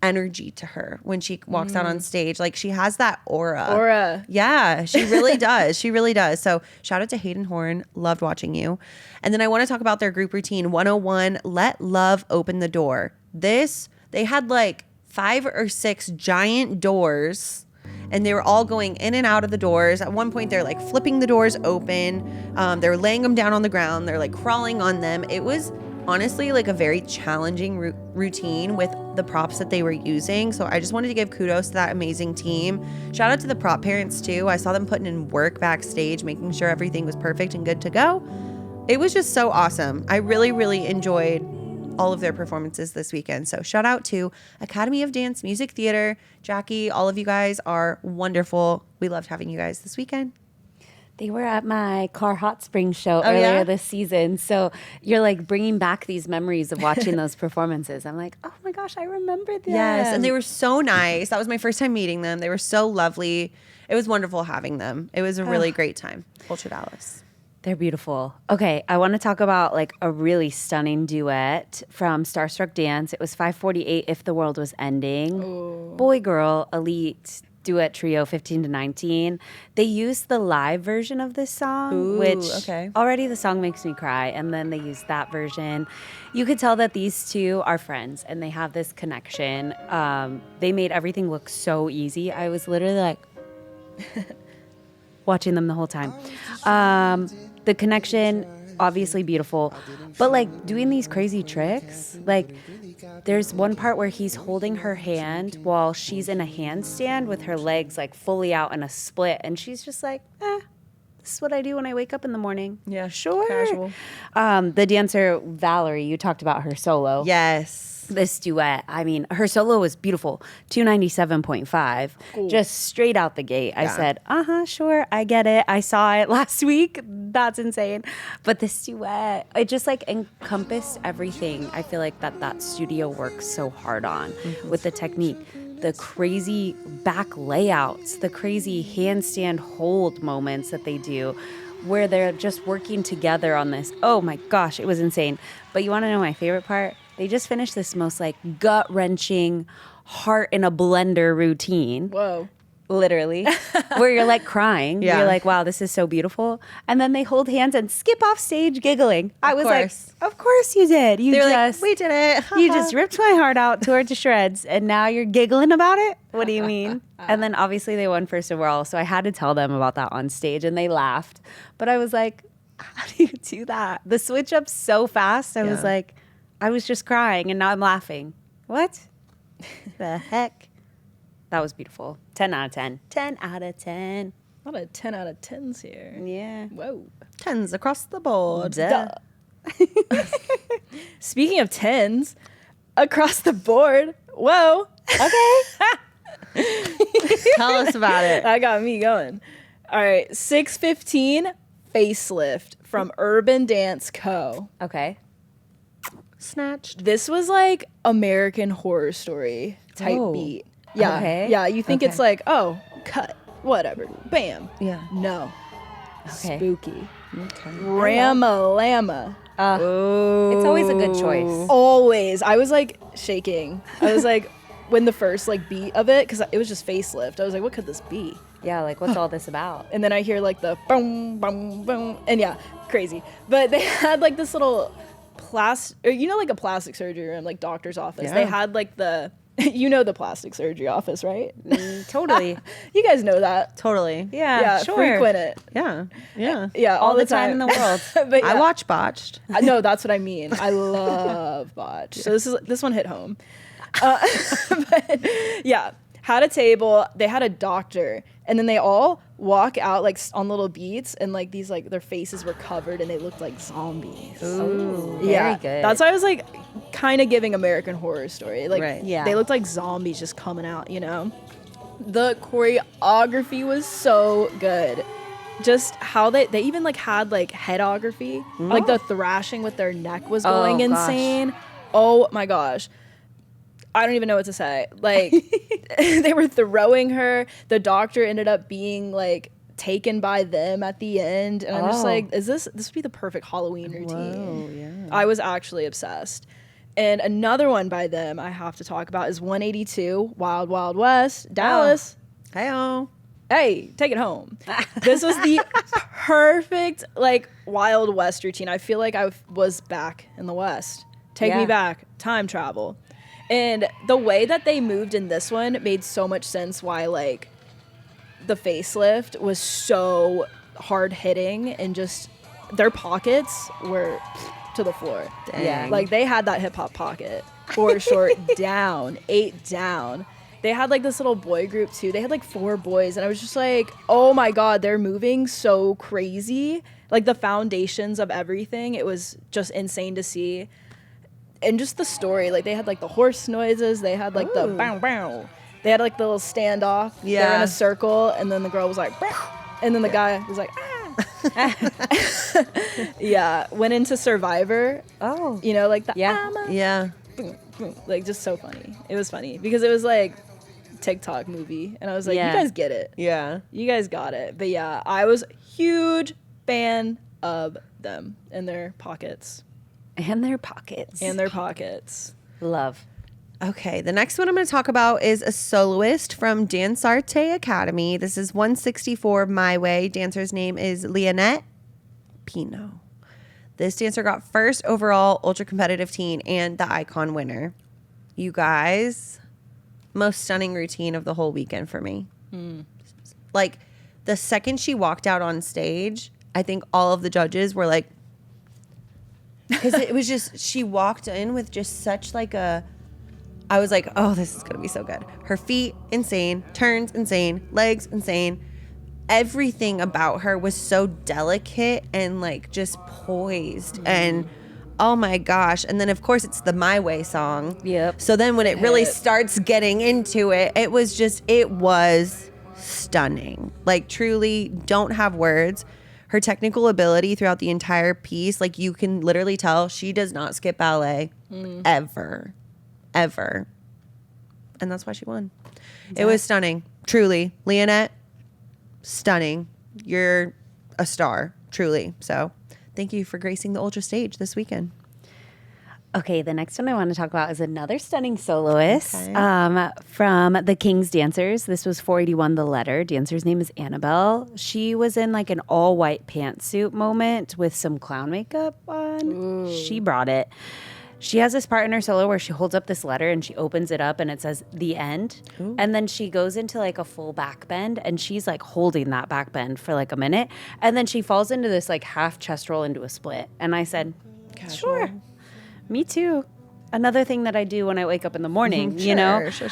energy to her when she walks out on stage. Like she has that aura. Yeah, she really does. She really does. So shout out to Hayden Horn. Loved watching you. And then I want to talk about their group routine 101, Let Love Open the Door. They had like 5 or 6 giant doors and they were all going in and out of the doors. At one point, they're like flipping the doors open. They're laying them down on the ground. They're like crawling on them. It was honestly like a very challenging routine with the props that they were using. So I just wanted to give kudos to that amazing team. Shout out to the prop parents too. I saw them putting in work backstage, making sure everything was perfect and good to go. It was just so awesome. I really, really enjoyed all of their performances this weekend. So shout out to Academy of Dance Music Theater. Jackie, all of you guys are wonderful. We loved having you guys this weekend. They were at my Car Hot Springs show earlier this season. So you're like bringing back these memories of watching those performances. I'm like, oh my gosh, I remember them. Yes, and they were so nice. That was my first time meeting them. They were so lovely. It was wonderful having them. It was a really great time. Ultra Dallas. They're beautiful. Okay, I want to talk about like a really stunning duet from Starstruck Dance. It was 548 If the World Was Ending. Ooh. Boy, girl, elite duet trio 15 to 19. They used the live version of this song, which already the song makes me cry, and then they used that version. You could tell that these two are friends and they have this connection. They made everything look so easy. I was literally like watching them the whole time. The connection, obviously beautiful, but like doing these crazy tricks, like there's one part where he's holding her hand while she's in a handstand with her legs like fully out in a split, and she's just like, this is what I do when I wake up in the morning. Yeah, sure. Casual. The dancer, Valerie, you talked about her solo. Yes. This duet, I mean, her solo was beautiful. 297.5, just straight out the gate. Yeah. I said, sure, I get it. I saw it last week. That's insane. But this duet, it just like encompassed everything. I feel like that studio works so hard on with the technique. The crazy back layouts, the crazy handstand hold moments that they do, where they're just working together on this. Oh my gosh, it was insane. But you want to know my favorite part? They just finished this most like gut-wrenching, heart in a blender routine. Whoa. Literally. Where you're like crying. Yeah. You're like, wow, this is so beautiful. And then they hold hands and skip off stage giggling. I was like, of course you did. They're like, we did it. You just ripped my heart out, tore it to shreds, and now you're giggling about it? What do you mean? And then obviously they won first overall, so I had to tell them about that on stage, and they laughed. But I was like, how do you do that? The switch up so fast. I was like, I was just crying, and now I'm laughing. What the heck? That was beautiful. 10 out of 10. 10 out of 10. A lot of 10 out of 10s here. Yeah. Whoa. 10s across the board. Duh. Speaking of 10s, across the board. Whoa. Okay. Tell us about it. That got me going. All right. 615 Facelift from Urban Dance Co. Okay. Snatched. This was like American Horror Story type beat. Yeah. Okay. Yeah. You think it's like, oh, cut. Whatever. Bam. Yeah. No. Okay. Spooky. Okay. Ramalama. It's always a good choice. Always. I was like shaking. I was like, when the first like beat of it, because it was just Facelift, I was like, what could this be? Yeah, like what's all this about? And then I hear like the boom, boom, boom. And yeah, crazy. But they had like this little like a plastic surgery room, like doctor's office. Yeah. They had like the, the plastic surgery office, right? Totally. You guys know that. Totally. Yeah, sure. Frequent it. Yeah. Yeah. Yeah, all the time in the world. But I watch Botched. No, that's what I mean. I love Botched. So this one hit home. But yeah, had a table. They had a doctor, and then they all walk out like on little beats, and like these like their faces were covered, and they looked like zombies. Ooh, yeah, very good. That's why I was like kind of giving American Horror Story. Like, right. Yeah. They looked like zombies just coming out. The choreography was so good. Just how they even like had like headography, like the thrashing with their neck was going insane. Gosh. Oh my gosh. I don't even know what to say. Like, they were throwing her. The doctor ended up being like taken by them at the end, and I'm just like, this would be the perfect Halloween routine. Whoa, yeah. I was actually obsessed. And another one by them I have to talk about is 182 Wild Wild West, Dallas. Hey-o. Hey, take it home. This was the perfect like Wild West routine. I feel like I was back in the West. Take me back. Time travel. And the way that they moved in this one made so much sense why, like, the facelift was so hard hitting, and just their pockets were to the floor. Dang. Yeah. Like they had that hip hop pocket, 4 short down, 8 down. They had like this little boy group too. They had like 4 boys, and I was just like, oh my God, they're moving so crazy. Like the foundations of everything, it was just insane to see. And just the story, like they had like the horse noises, they had like the bow bow. They had like the little standoff. Yeah. They're in a circle, and then the girl was like, "Bow," and then the guy was like, ah. Yeah, went into Survivor. Oh. You know, like the Yeah. boom, boom, like just so funny. It was funny because it was like TikTok movie, and I was like, Yeah. you guys get it. Yeah. You guys got it. But yeah, I was huge fan of them and their pockets. And their pockets. And their pockets. Love. Okay, the next one I'm going to talk about is a soloist from Dance Arte Academy. This is 164 My Way. Dancer's name is Leonette Pino. This dancer got first overall ultra competitive teen and the icon winner. You guys, most stunning routine of the whole weekend for me. Like the second she walked out on stage, I think all of the judges were like, because it was just, she walked in with just such like a, I was like, oh, this is going to be so good. Her feet, insane. Turns, insane. Legs, insane. Everything about her was so delicate and like just poised. And oh my gosh. And then, of course, it's the My Way song. Yep. So then when it really starts getting into it, it was stunning. Like, truly, don't have words. Her technical ability throughout the entire piece, like you can literally tell she does not skip ballet ever. And that's why she won. It was stunning. Truly. Leonette, stunning. You're a star. Truly. So thank you for gracing the Ultra stage this weekend. Okay, the next one I want to talk about is another stunning soloist Okay. from the King's Dancers. This was 481 The Letter. Dancer's name is Annabelle. She was in like an all-white pantsuit moment with some clown makeup on. Ooh. She brought it. She has this part in her solo where she holds up this letter and she opens it up and it says the end. Ooh. And then she goes into like a full back bend and she's like holding that back bend for like a minute. And then she falls into this like half chest roll into a split. And I said, sure. Me too. Another thing that I do when I wake up in the morning, you know? Sure.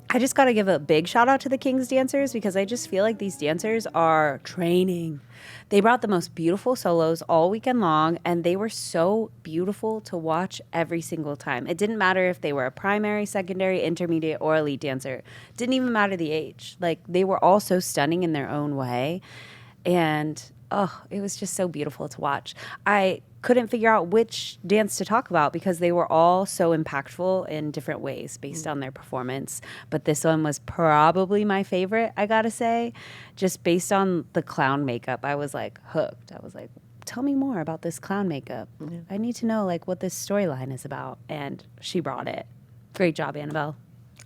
I just got to give a big shout out to the King's Dancers because I just feel like these dancers are training. They brought the most beautiful solos all weekend long, and they were so beautiful to watch every single time. It didn't matter if they were a primary, secondary, intermediate, or elite dancer. It didn't even matter the age. Like, they were all so stunning in their own way. And, it was just so beautiful to watch. I couldn't figure out which dance to talk about because they were all so impactful in different ways based on their performance. But this one was probably my favorite, I gotta say. Just based on the clown makeup, I was like hooked. I was like, tell me more about this clown makeup. Yeah. I need to know like what this storyline is about. And she brought it. Great job, Annabelle.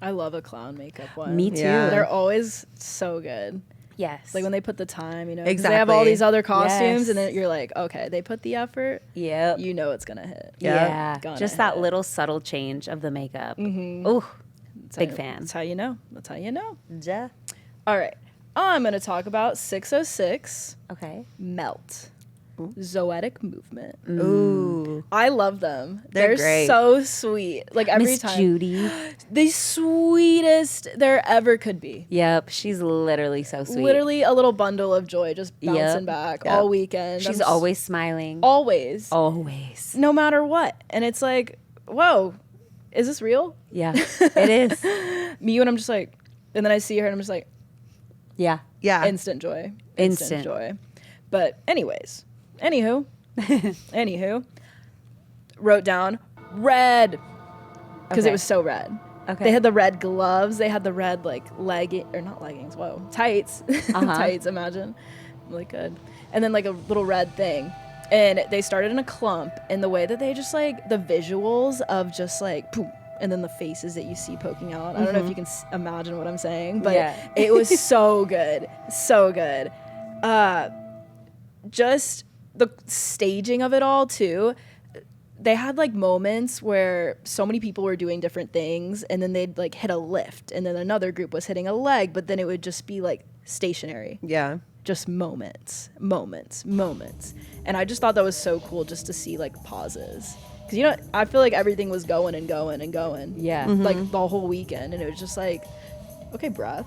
I love a clown makeup one. Me too. Yeah. They're always so good. Yes. Like when they put the time, you know, 'cause Exactly. they have all these other costumes, Yes. and then you're like, okay, they put the effort. Yep. You know it's gonna hit. Yeah. Gonna Just that hit. little subtle change of the makeup. Ooh, big fan. That's how you know. That's how you know. Yeah. All right. I'm gonna talk about 606 Okay. Melt. Zoetic movement. Ooh. I love them. They're great. So sweet. Like every Miss time. Judy. The sweetest there ever could be. Yep, she's literally so sweet. Literally a little bundle of joy just bouncing Yep. back Yep. all weekend. She's I'm always smiling. always. Always. No matter what. And it's like, whoa, is this real? Yeah, it is. Me when I'm just like, and then I see her and I'm just like, Yeah. Yeah. instant joy. Instant. Joy. But anywho, wrote down red because Okay. it was so red. Okay. They had the red gloves. They had the red like not leggings. Whoa, tights. Tights. Imagine, like good. And then like a little red thing. And they started in a clump. And the way that they just like the visuals of just like boom, and then the faces that you see poking out. I don't know if you can imagine what I'm saying, but Yeah. it was so good, so good. Just the staging of it all too. they had like moments where so many people were doing different things, and then they'd like hit a lift, and then another group was hitting a leg, but then it would just be like stationary. Yeah. Just moments. And I just thought that was so cool just to see like pauses. Because, you know, I feel like everything was going and going and going. Yeah. Like the whole weekend. And it was just like, okay, breath.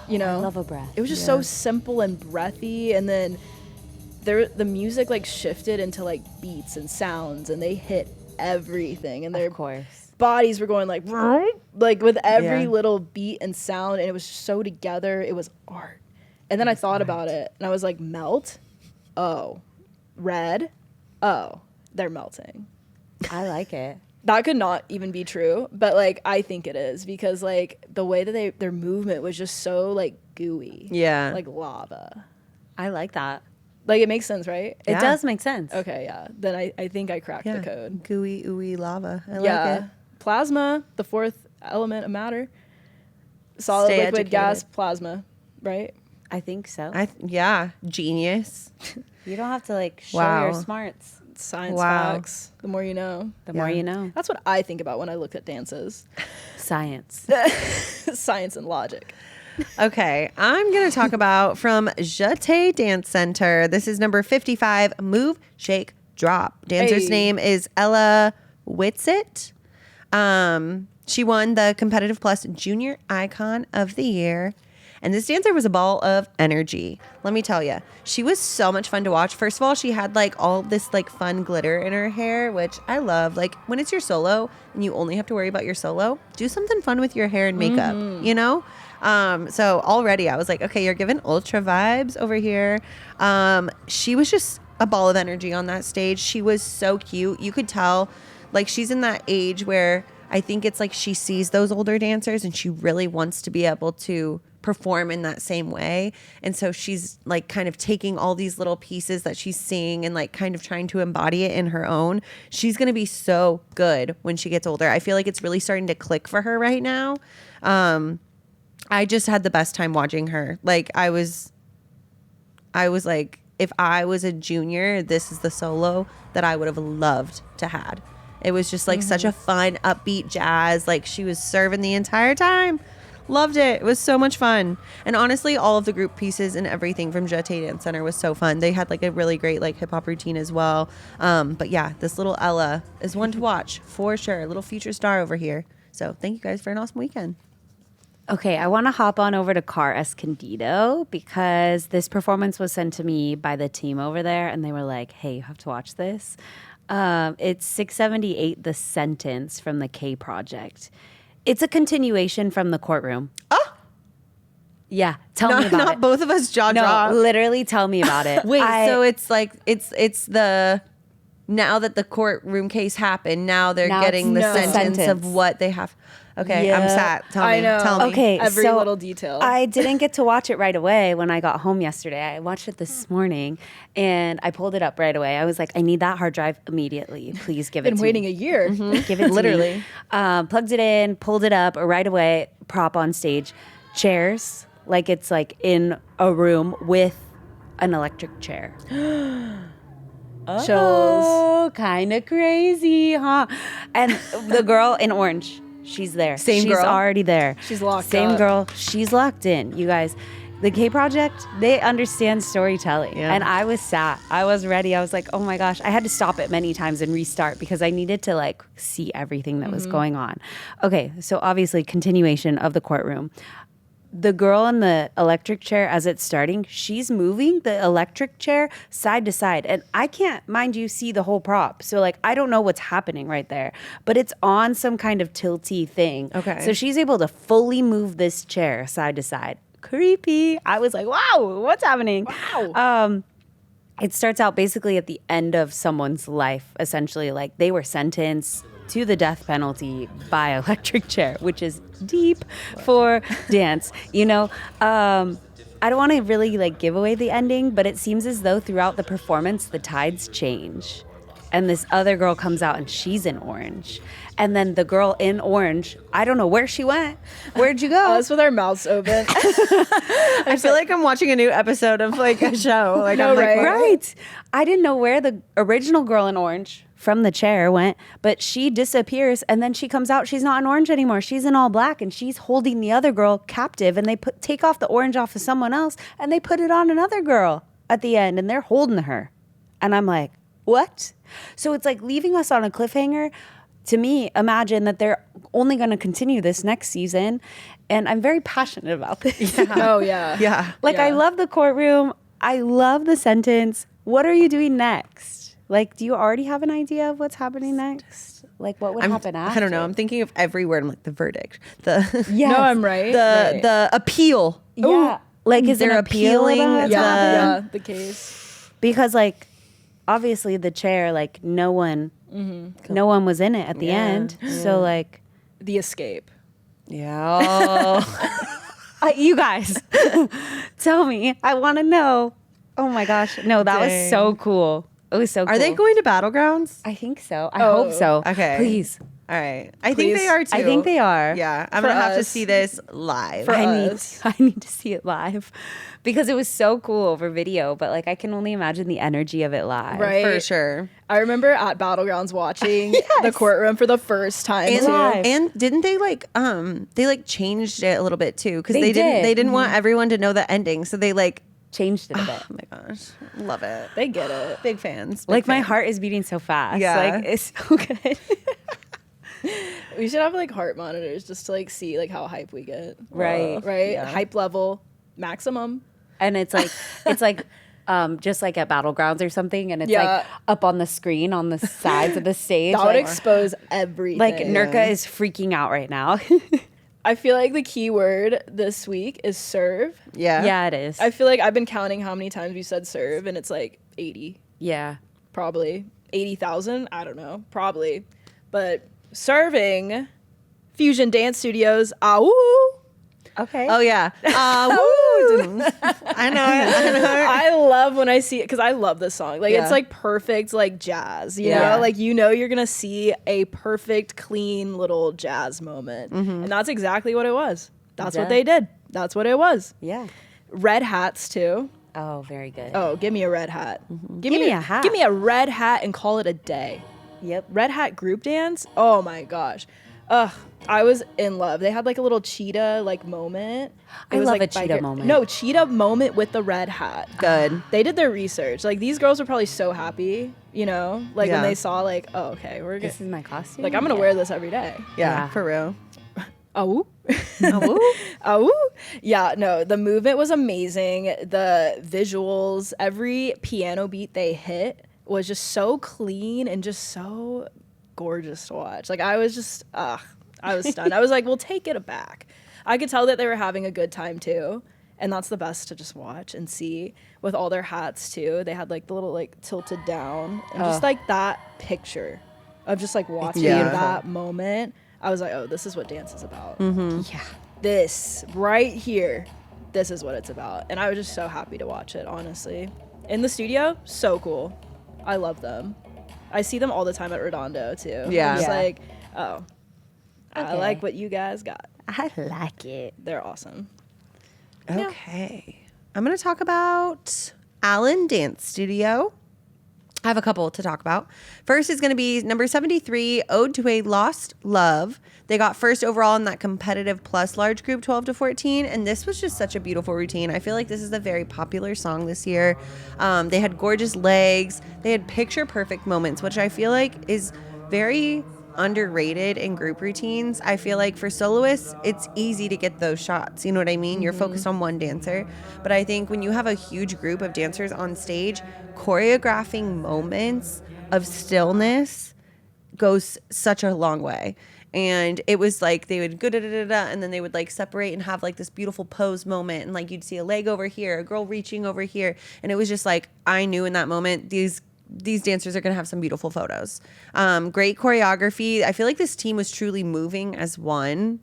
You know? I love a breath. It was just so simple and breathy. And then the music like shifted into like beats and sounds, and they hit everything. And their Of course. bodies were going like with every little beat and sound. And it was so together. It was art. And then I thought about it, and I was like, melt? Oh. Red? Oh. They're melting. I like it. That could not even be true, but like I think it is, because like the way that their movement was just so like gooey. Yeah. Like lava. I like that. Like it makes sense, right? It does make sense. Okay, yeah. Then I think I cracked the code. Gooey, ooey lava. I like it. Plasma, the fourth element of matter. Solid, Stay liquid, educated. gas, plasma, right? I think so. Genius. You don't have to like show Wow. your smarts. Science Wow. facts. The more you know. The more you know. That's what I think about when I look at dances. Science. Science and logic. Okay, I'm going to talk about from Jete Dance Center. This is number 55, Move, Shake, Drop. Dancer's Hey. name is Ella Whitsitt. She won the Competitive Plus Junior Icon of the Year. And this dancer was a ball of energy. Let me tell you, she was so much fun to watch. First of all, she had like all this like fun glitter in her hair, which I love. Like when it's your solo and you only have to worry about your solo, do something fun with your hair and makeup, you know? So already I was like, okay, you're giving ultra vibes over here. She was just a ball of energy on that stage. She was so cute. You could tell like she's in that age where I think it's like she sees those older dancers and she really wants to be able to perform in that same way. And so she's like kind of taking all these little pieces that she's seeing and like kind of trying to embody it in her own. She's going to be so good when she gets older. I feel like it's really starting to click for her right now. I just had the best time watching her. Like I was like, if I was a junior, this is the solo that I would have loved to had. It was just like such a fun, upbeat jazz. Like she was serving the entire time. Loved it. It was so much fun. And honestly, all of the group pieces and everything from Jete Dance Center was so fun. They had like a really great like hip hop routine as well. But yeah, this little Ella is one to watch for sure. A little future star over here. So thank you guys for an awesome weekend. Okay, I want to hop on over to Car Escondido because this performance was sent to me by the team over there, and they were like, hey, you have to watch this. It's 678 The Sentence from the K Project. It's a continuation from the courtroom. Oh! Yeah, tell me about Not it. both of us jaw No, drop. literally tell me about it. Wait, so it's like, it's the, now that the courtroom case happened, now they're Now getting the it's sentence of sentence. what they have. Okay, Yeah. I'm sat. Tell me. I know. Tell me. Okay, Every so little detail. I didn't get to watch it right away when I got home yesterday. I watched it this morning, and I pulled it up right away. I was like, I need that hard drive immediately. Please give it Been to waiting me. a year. Give it to Literally. me. Plugged it in, pulled it up right away, prop on stage. Chairs, like it's like in a room with an electric chair. Chills. Oh, kind of crazy, huh? And the girl in orange, she's there. Same she's girl? already there. She's locked Same up. girl. She's locked in. You guys, the K Project, they understand storytelling. Yeah. And I was sat. I was ready. I was like, oh my gosh. I had to stop it many times and restart because I needed to like see everything that was going on. Okay, so obviously continuation of the courtroom. The girl in the electric chair, as it's starting, she's moving the electric chair side to side. And I can't, mind you, see the whole prop. So, like, I don't know what's happening right there. But it's on some kind of tilty thing. Okay. So she's able to fully move this chair side to side. Creepy. I was like, wow, what's happening? Wow. It starts out basically at the end of someone's life, essentially. Like, they were sentenced to the death penalty by electric chair, which is deep for dance. You know, I don't want to really like give away the ending, but it seems as though throughout the performance, the tides change. and this other girl comes out and she's in orange. And then the girl in orange, I don't know where she went. Where'd you go? Us with our mouths open. I feel like I'm watching a new episode of like a show. Like, No, I'm like, right? what? Right. I didn't know where the original girl in orange from the chair went, but she disappears and then she comes out. She's not in orange anymore. She's in all black and she's holding the other girl captive, and they take off the orange off of someone else and they put it on another girl at the end and they're holding her. And I'm like, what? So it's like leaving us on a cliffhanger. To me, imagine that they're only going to continue this next season. And I'm very passionate about this. Oh, yeah. Yeah. Like, I love the courtroom. I love the sentence. What are you doing next? Like, do you already have an idea of what's happening next? Like, what would happen after? I don't know. I'm thinking of every word. I'm like, the verdict. The Yes. No, I'm right. the appeal. Yeah. Like, is They're it appealing appealing? Yeah, the case. Because, like, obviously the chair, like, no one was in it at the end. So, like, The escape. Yeah. you guys, tell me. I want to know. Oh my gosh. No, that was so cool. It was so cool. Are they going to Battlegrounds? I think so. I hope so. Okay. Please. All right. I think they are too. I think they are. Yeah. I'm For going to have to us. see this live. For I us. need to see it live because it was so cool over video, but like I can only imagine the energy of it live. Right. For sure. I remember at Battlegrounds watching the courtroom for the first time. And, too. Live. and didn't they they changed it a little bit too, because They did. they didn't want everyone to know the ending, so they Changed it a bit. oh my gosh, love it. They get it. Big fans. Like my heart is beating so fast. Yeah. Like it's so good. We should have like heart monitors just to like see like how hype we get. Right. Right. Yeah. Hype level maximum. And it's like just like at Battlegrounds or something, and it's Yeah. like up on the screen on the sides of the stage. That would like, expose everything. like Nurka is freaking out right now. I feel like the key word this week is serve. Yeah. Yeah, it is. I feel like I've been counting how many times we said serve, and it's like 80, yeah. probably 80,000. I don't know, probably. But serving Fusion Dance Studios. Ow! Okay. Oh yeah. Woo! I know it. I love when I see it because I love this song. Like Yeah. it's like perfect, like jazz. You Yeah. know, like you're gonna see a perfect, clean little jazz moment, and that's exactly what it was. That's what Yeah. they did. That's what it was. Yeah. Red hats too. Oh, very good. Oh, give me a red hat. Give me a hat. Give me a red hat and call it a day. Yep. Red hat group dance. Oh my gosh. Ugh, I was in love. They had like a little cheetah like moment. It I was love like a cheetah moment. No, cheetah moment with the red hat. Good. They did their research. Like these girls were probably so happy, you know, like Yeah. when they saw like, oh, okay, we're good. This is my costume. Like I'm gonna wear this every day. Yeah, Yeah. for real. Oh, Oh, oh, yeah. No, the movement was amazing. The visuals, every piano beat they hit was just so clean and just so gorgeous to watch. Like I was just, I was stunned. I was like, well, take it back. I could tell that they were having a good time too. And that's the best to just watch and see with all their hats too. They had like the little like tilted down and just like that picture of just like watching Yeah. that moment. I was like, oh, this is what dance is about. Yeah. This right here, this is what it's about. And I was just so happy to watch it, honestly. In the studio, so cool. I love them. I see them all the time at Redondo too. Yeah. I'm just Yeah. like, oh, I Okay. like what you guys got. I like it. They're awesome. okay. I'm going to talk about Allen Dance Studio. I have a couple to talk about. First is going to be number 73, Ode to a Lost Love. They got first overall in that competitive plus large group 12 to 14. And this was just such a beautiful routine. I feel like this is a very popular song this year. They had gorgeous legs. They had picture perfect moments, which I feel like is very underrated in group routines. I feel like for soloists, it's easy to get those shots. You know what I mean? You're focused on one dancer. But I think when you have a huge group of dancers on stage, choreographing moments of stillness goes such a long way. And it was like they would go da da da da, and then they would like separate and have like this beautiful pose moment, and like you'd see a leg over here, a girl reaching over here, and it was just like I knew in that moment these dancers are going to have some beautiful photos. Great choreography. I feel like this team was truly moving as one.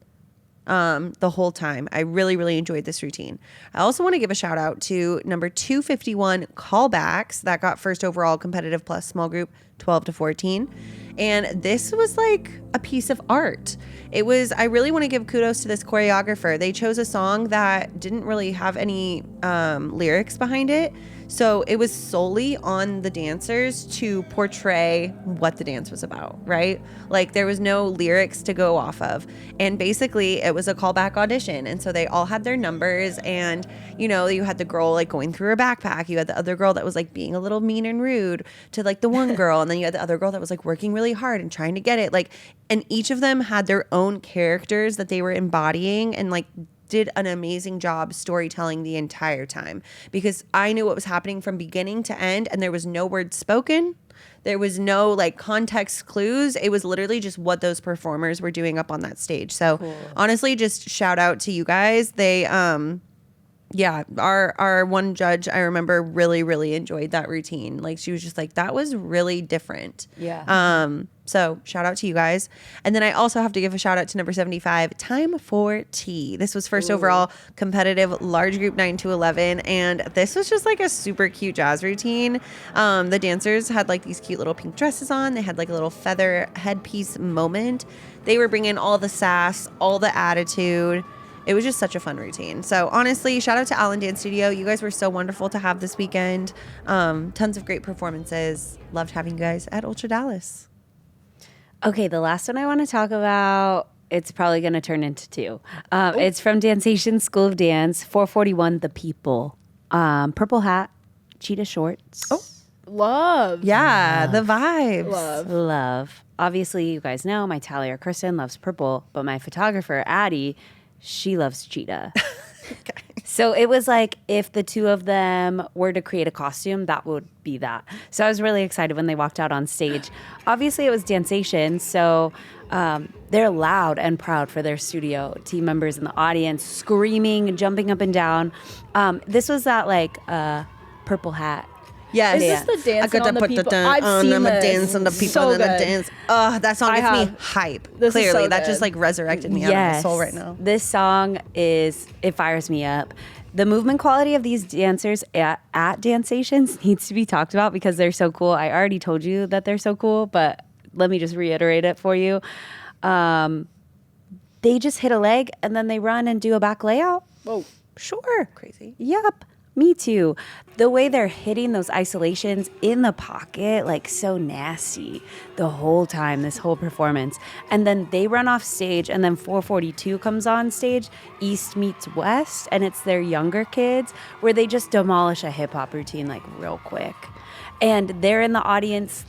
the whole time. I really, really enjoyed this routine. I also want to give a shout out to number 251 callbacks that got first overall competitive plus small group 12 to 14. And this was like a piece of art. I really want to give kudos to this choreographer. They chose a song that didn't really have any lyrics behind it. So it was solely on the dancers to portray what the dance was about, right? Like there was no lyrics to go off of. And basically it was a callback audition. And so they all had their numbers, and you had the girl like going through her backpack. You had the other girl that was like being a little mean and rude to like the one girl. And then you had the other girl that was like working really hard and trying to get it. And each of them had their own characters that they were embodying, and like did an amazing job storytelling the entire time, because I knew what was happening from beginning to end, and there was no words spoken. There was no like context clues. It was literally just what those performers were doing up on that stage. So honestly, just shout out to you guys. They, our one judge, I remember really, really enjoyed that routine. Like she was just like, that was really different. Yeah. So shout out to you guys. And then I also have to give a shout out to number 75, Time for Tea. This was first overall competitive large group 9 to 11. And this was just like a super cute jazz routine. The dancers had like these cute little pink dresses on. They had like a little feather headpiece moment. They were bringing all the sass, all the attitude. It was just such a fun routine. So honestly, shout out to Allen Dance Studio. You guys were so wonderful to have this weekend. Tons of great performances. Loved having you guys at Ultra Dallas. Okay, the last one I want to talk about, it's probably going to turn into two. It's from Dancation School of Dance, 441 The People. Purple hat, cheetah shorts. Oh, love. Yeah, the vibes. Love. Obviously, you guys know my tallier, Kristyn, loves purple, but my photographer, Addie, she loves cheetah. Okay. So it was like if the two of them were to create a costume, that would be that. So I was really excited when they walked out on stage. Obviously, it was Dancation, so they're loud and proud for their studio team members in the audience, screaming, jumping up and down. This was that like purple hat. Yeah, Is this the dance on the people? I've seen this. Dance on the people So and the good. dance. Oh, that song gives me hype. This is Clearly, so that good. just like resurrected me out of my soul right now. This song it fires me up. The movement quality of these dancers at Dancations needs to be talked about because they're so cool. I already told you that they're so cool, but let me just reiterate it for you. They just hit a leg and then they run and do a back layout. Whoa. Sure. Crazy. Yep. Me too. The way they're hitting those isolations in the pocket, like so nasty the whole time, this whole performance. And then they run off stage, and then 442 comes on stage, East meets West, and it's their younger kids where they just demolish a hip hop routine like real quick. And they're in the audience,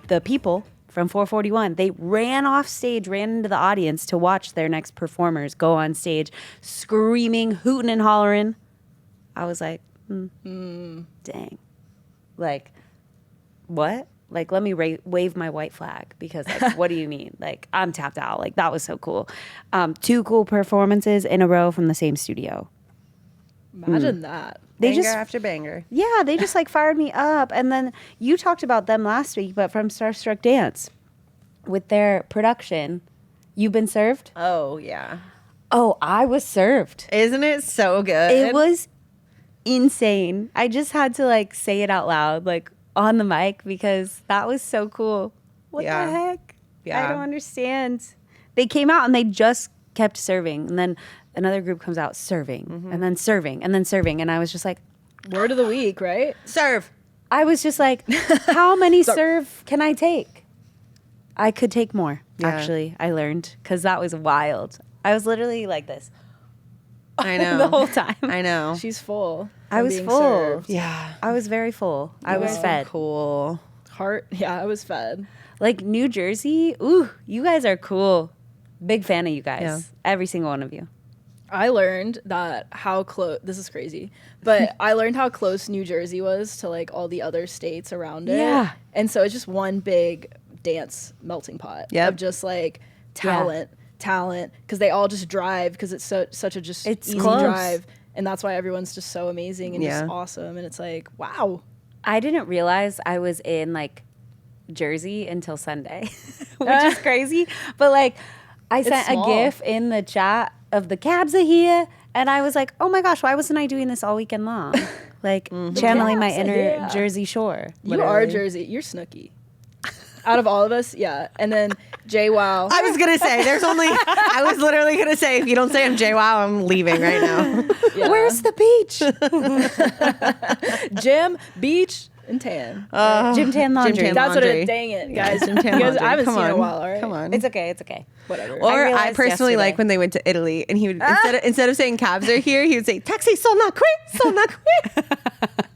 the people from 441, they ran off stage, ran into the audience to watch their next performers go on stage, screaming, hooting and hollering. I was like, dang. Like, what? Like, let me wave my white flag because, like, what do you mean? Like, I'm tapped out. Like, that was so cool. 2 cool performances in a row from the same studio. Imagine that. Banger after banger. Yeah, they just, like, fired me up. And then you talked about them last week, but from Starstruck Dance with their production, You've Been Served? Oh, yeah. Oh, I was served. Isn't it so good? It was insane. I just had to like say it out loud, like on the mic, because that was so cool. What the heck? Yeah. I don't understand. They came out and they just kept serving. And then another group comes out serving and then serving and then serving. And I was just like, Word of the week, right? Serve. I was just like, how many serve can I take? I could take more, actually, I learned, because that was wild. I was literally like this. I know. The whole time. I know. She's full. I from was being full. served. Yeah. I was very full. I was fed. Cool. Yeah, I was fed. Like New Jersey, ooh, you guys are cool. Big fan of you guys. Yeah. Every single one of you. I learned that how close, this is crazy, but I learned how close New Jersey was to like all the other states around it. Yeah. And so it's just one big dance melting pot of just like talent, because they all just drive because it's such a just It's easy close. drive. And that's why everyone's just so amazing and just awesome. And it's like, wow. I didn't realize I was in like Jersey until Sunday, which is crazy. But like I sent a small. GIF in the chat of the cabs are here. And I was like, oh my gosh, why wasn't I doing this all weekend long? Like channeling my inner Jersey Shore. You are Jersey. You're Snooki. Out of all of us, yeah. And then JWoww. I was going to say, I was literally going to say, if you don't say I'm JWoww, I'm leaving right now. Yeah. Where's the beach? Gym, beach, and tan. Gym, tan, laundry. Gym, tan, That's laundry. what it, dang it, guys. Gym, tan, You guys, laundry. I haven't Come seen it in a on. while, all right? Come on. It's okay. It's okay. Whatever. Or I realized personally yesterday. like when they went to Italy and he would, instead of saying cabs are here, he would say, taxi sono qui.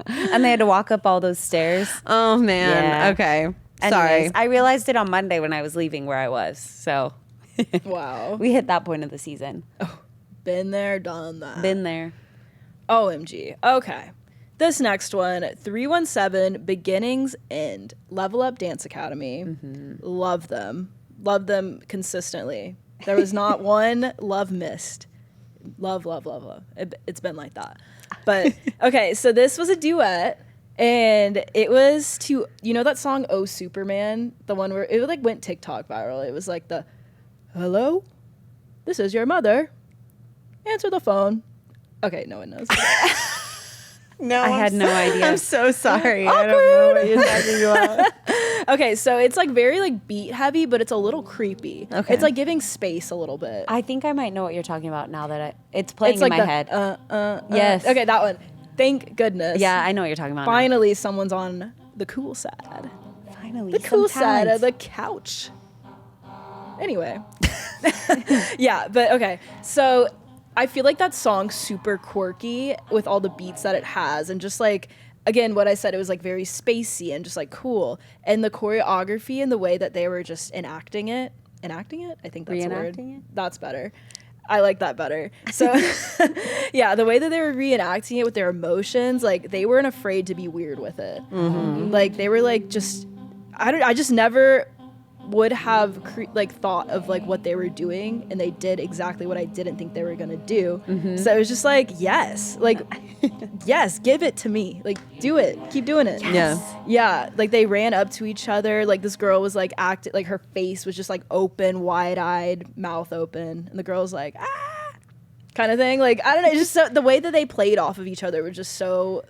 And they had to walk up all those stairs. Oh, man. Yeah. Okay. Anyways, Sorry. I realized it on Monday when I was leaving where I was. So Wow. we hit that point of the season. Been there, done that. Been there. OMG. Okay. This next one, 317 Beginnings End. Level Up Dance Academy. Love them. Love them consistently. There was not one love missed. Love, love, love, love. It's been like that. But okay, so this was a duet. And it was to, you know that song Oh Superman? The one where it like went TikTok viral. It was like the, hello? This is your mother. Answer the phone. Okay, no one knows. No, I had no idea. I'm so sorry. I don't know what you're talking about. Okay, so it's like very like beat heavy, but it's a little creepy. Okay. It's like giving space a little bit. I think I might know what you're talking about now that it's playing It's like in my the, head. Yes. Okay, that one. Thank goodness. Yeah, I know what you're talking about. now. Finally, someone's on the cool side. Finally, The cool some side talent. of the couch. Anyway. Yeah, but okay. So I feel like that song's super quirky with all the beats that it has. And just like, again, what I said, it was like very spacey and just like cool. And the choreography and the way that they were just enacting it. Enacting it? I think that's the word. Reenacting it? That's better. I like that better. So, yeah, the way that they were reenacting it with their emotions, like they weren't afraid to be weird with it. Like they were like just, I just never would have thought of like what they were doing, and they did exactly what I didn't think they were gonna do. So it was just like, yes, like yes, give it to me, like do it, keep doing it. Yeah, like they ran up to each other, like this girl was like acting like her face was just like open, wide-eyed, mouth open, and the girl was like kind of thing. Like I don't know, it's just so, the way that they played off of each other was just so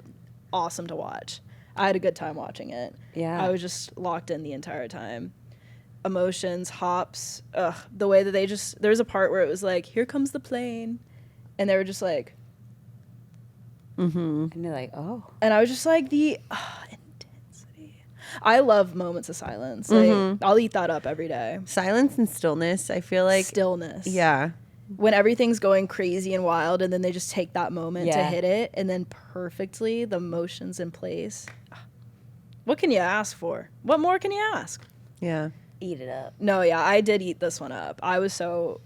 awesome to watch. I had a good time watching it. Yeah. I was just locked in the entire time. Emotions, hops, the way that they just, there's a part where it was like, here comes the plane, and they were just like, And you're like, oh. and I was just like, the intensity. I love moments of silence. Like I'll eat that up every day. Silence and stillness. I feel like Stillness. Yeah. When everything's going crazy and wild, and then they just take that moment to Yeah. hit it, and then perfectly the motions in place. What can you ask for? What more can you ask? Yeah. Eat it up. No, yeah, I did eat this one up. I was so,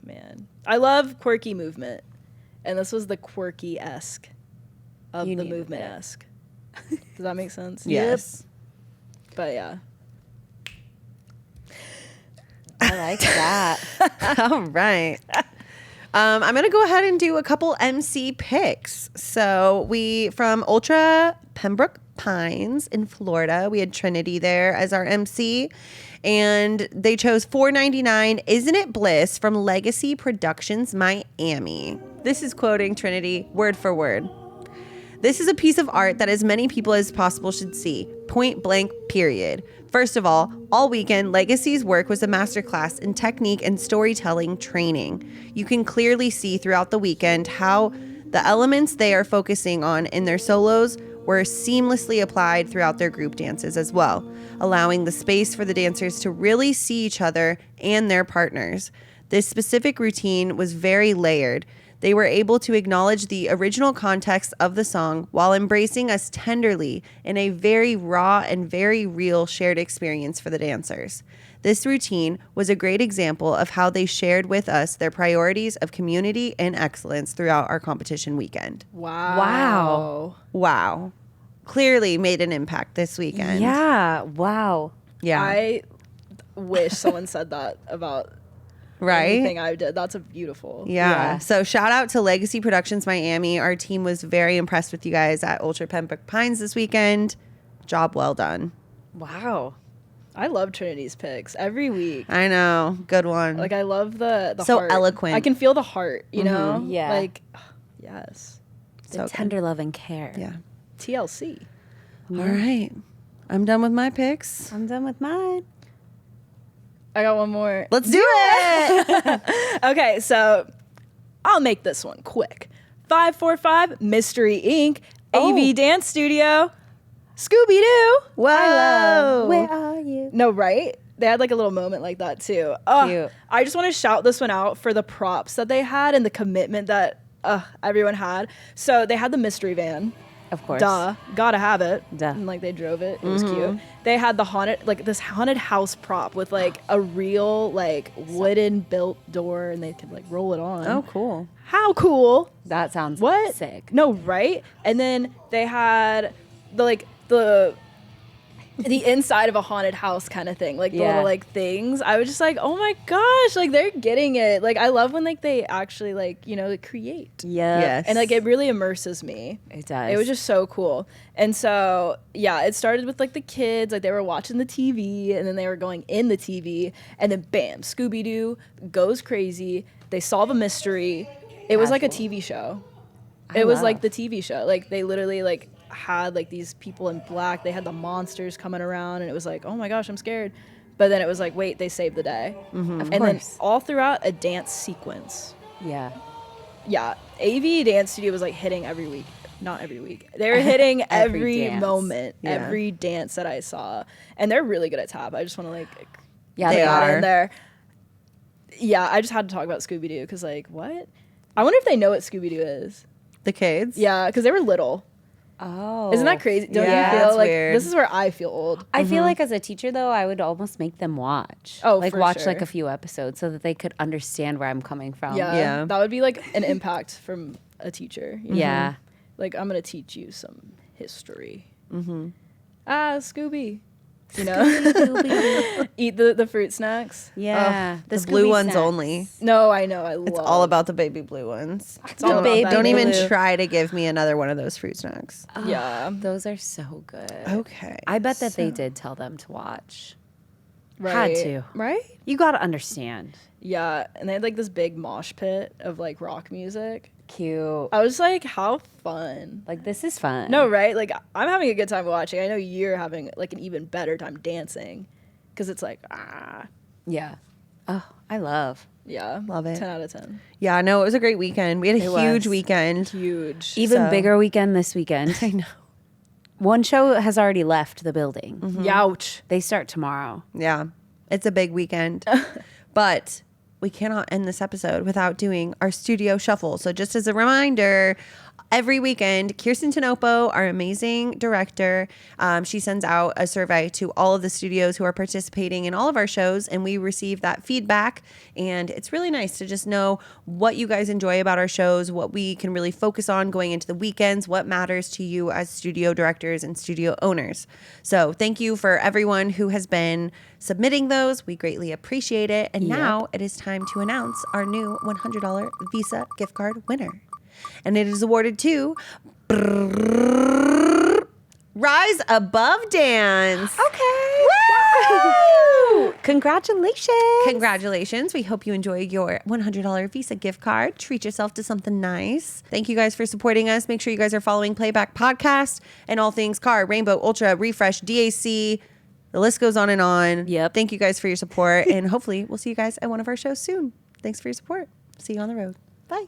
man. I love quirky movement. And this was the quirky-esque of You the needed movement-esque. Does that make sense? Yes. But yeah. I like that. All right. I'm going to go ahead and do a couple MC picks. So from Ultra Pembroke Pines in Florida, we had Trinity there as our MC, and they chose $4.99 Isn't It Bliss from Legacy Productions Miami. This is quoting Trinity word for word. This is a piece of art that as many people as possible should see. Point blank, period. First of all weekend, Legacy's work was a masterclass in technique and storytelling training. You can clearly see throughout the weekend how the elements they are focusing on in their solos were seamlessly applied throughout their group dances as well, allowing the space for the dancers to really see each other and their partners. This specific routine was very layered. They were able to acknowledge the original context of the song while embracing us tenderly in a very raw and very real shared experience for the dancers. This routine was a great example of how they shared with us their priorities of community and excellence throughout our competition weekend. Wow. Wow. Clearly made an impact this weekend. Yeah. Wow. Yeah. I wish someone said that about right? anything I did. That's a beautiful. Yeah. Yeah. So shout out to Legacy Productions Miami. Our team was very impressed with you guys at Ultra Pembroke Pines this weekend. Job well done. Wow. I love Trinity's picks every week. I know. Good one. Like, I love the So heart. eloquent. I can feel the heart, you know? Yeah. Like, yes. The So tender love and care. Yeah. TLC. All right. I'm done with my picks. I'm done with mine. I got one more. Let's do it. Okay, so I'll make this one quick. 545 Mystery Inc. AV Dance Studio. Scooby-Doo. Whoa. Where are you? No, right? They had like a little moment like that too. Cute. I just want to shout this one out for the props that they had and the commitment that everyone had. So they had the mystery van. Of course. Duh. Gotta have it. Duh. And like they drove it. It was cute. They had the haunted, like this haunted house prop with like a real like wooden built door and they could like roll it on. Oh, cool. How cool. That sounds What? sick. No, right? And then they had the inside of a haunted house kind of thing, like the little like things. I was just like, oh my gosh, like they're getting it. Like I love when like they actually like, you know, create. Yeah. Yes. And like it really immerses me. It does. It was just so cool. And so, yeah, it started with like the kids, like they were watching the TV and then they were going in the TV and then bam, Scooby-Doo goes crazy. They solve a mystery. It was like a TV show. It was like the TV show. Like they literally like had like these people in black. They had the monsters coming around and it was like, oh my gosh, I'm scared. But then it was like, wait, they saved the day. Of And then course. all throughout a dance sequence. Yeah. Yeah, AV Dance Studio was like hitting every week. Not every week. They were hitting every dance. moment, Yeah. every dance that I saw. And they're really good at tap. I just want to like Yeah, They they are. are. in there. Yeah, I just had to talk about Scooby-Doo because like, what? I wonder if they know what Scooby-Doo is. The kids? Yeah, because they were little. Oh. Isn't that crazy? Don't Yeah, you feel that's like weird. this is where I feel old? I feel like as a teacher though, I would almost make them watch. Oh, like for watch sure. like a few episodes so that they could understand where I'm coming from. Yeah, Yeah. that would be like an impact from a teacher. You know? Yeah. Like I'm gonna teach you some history. Scooby. You know, eat the fruit snacks. Yeah. The blue Scooby ones snacks. only. No, I know. I love. It's all about the baby blue ones. It's all about baby that Don't even blue. try to give me another one of those fruit snacks. Yeah. Those are so good. Okay. I bet that they did tell them to watch. Right. Had to. Right. You got to understand. Yeah, and they had like this big mosh pit of like rock music. Cute. I was like, how fun. Like this is fun. No, right? Like I'm having a good time watching. I know you're having like an even better time dancing, because it's like Yeah. Oh, I love. yeah, Love it. 10 out of 10. Yeah, no, it was a great weekend. We had a It huge was. weekend. Huge. Even So- bigger weekend this weekend. I know. One show has already left the building. Youch. They start tomorrow. Yeah, it's a big weekend. But we cannot end this episode without doing our studio shuffle. So just as a reminder, every weekend, Kirsten Tinopo, our amazing director, she sends out a survey to all of the studios who are participating in all of our shows, and we receive that feedback. And it's really nice to just know what you guys enjoy about our shows, what we can really focus on going into the weekends, what matters to you as studio directors and studio owners. So thank you for everyone who has been submitting those. We greatly appreciate it. And now it is time to announce our new $100 Visa gift card winner. And it is awarded to Rise Above Dance. Okay. Woo! Congratulations. Congratulations. We hope you enjoy your $100 Visa gift card. Treat yourself to something nice. Thank you guys for supporting us. Make sure you guys are following Playback Podcast and all things car, Rainbow, Ultra, Refresh, DAC. The list goes on and on. Yep. Thank you guys for your support. And hopefully we'll see you guys at one of our shows soon. Thanks for your support. See you on the road. Bye.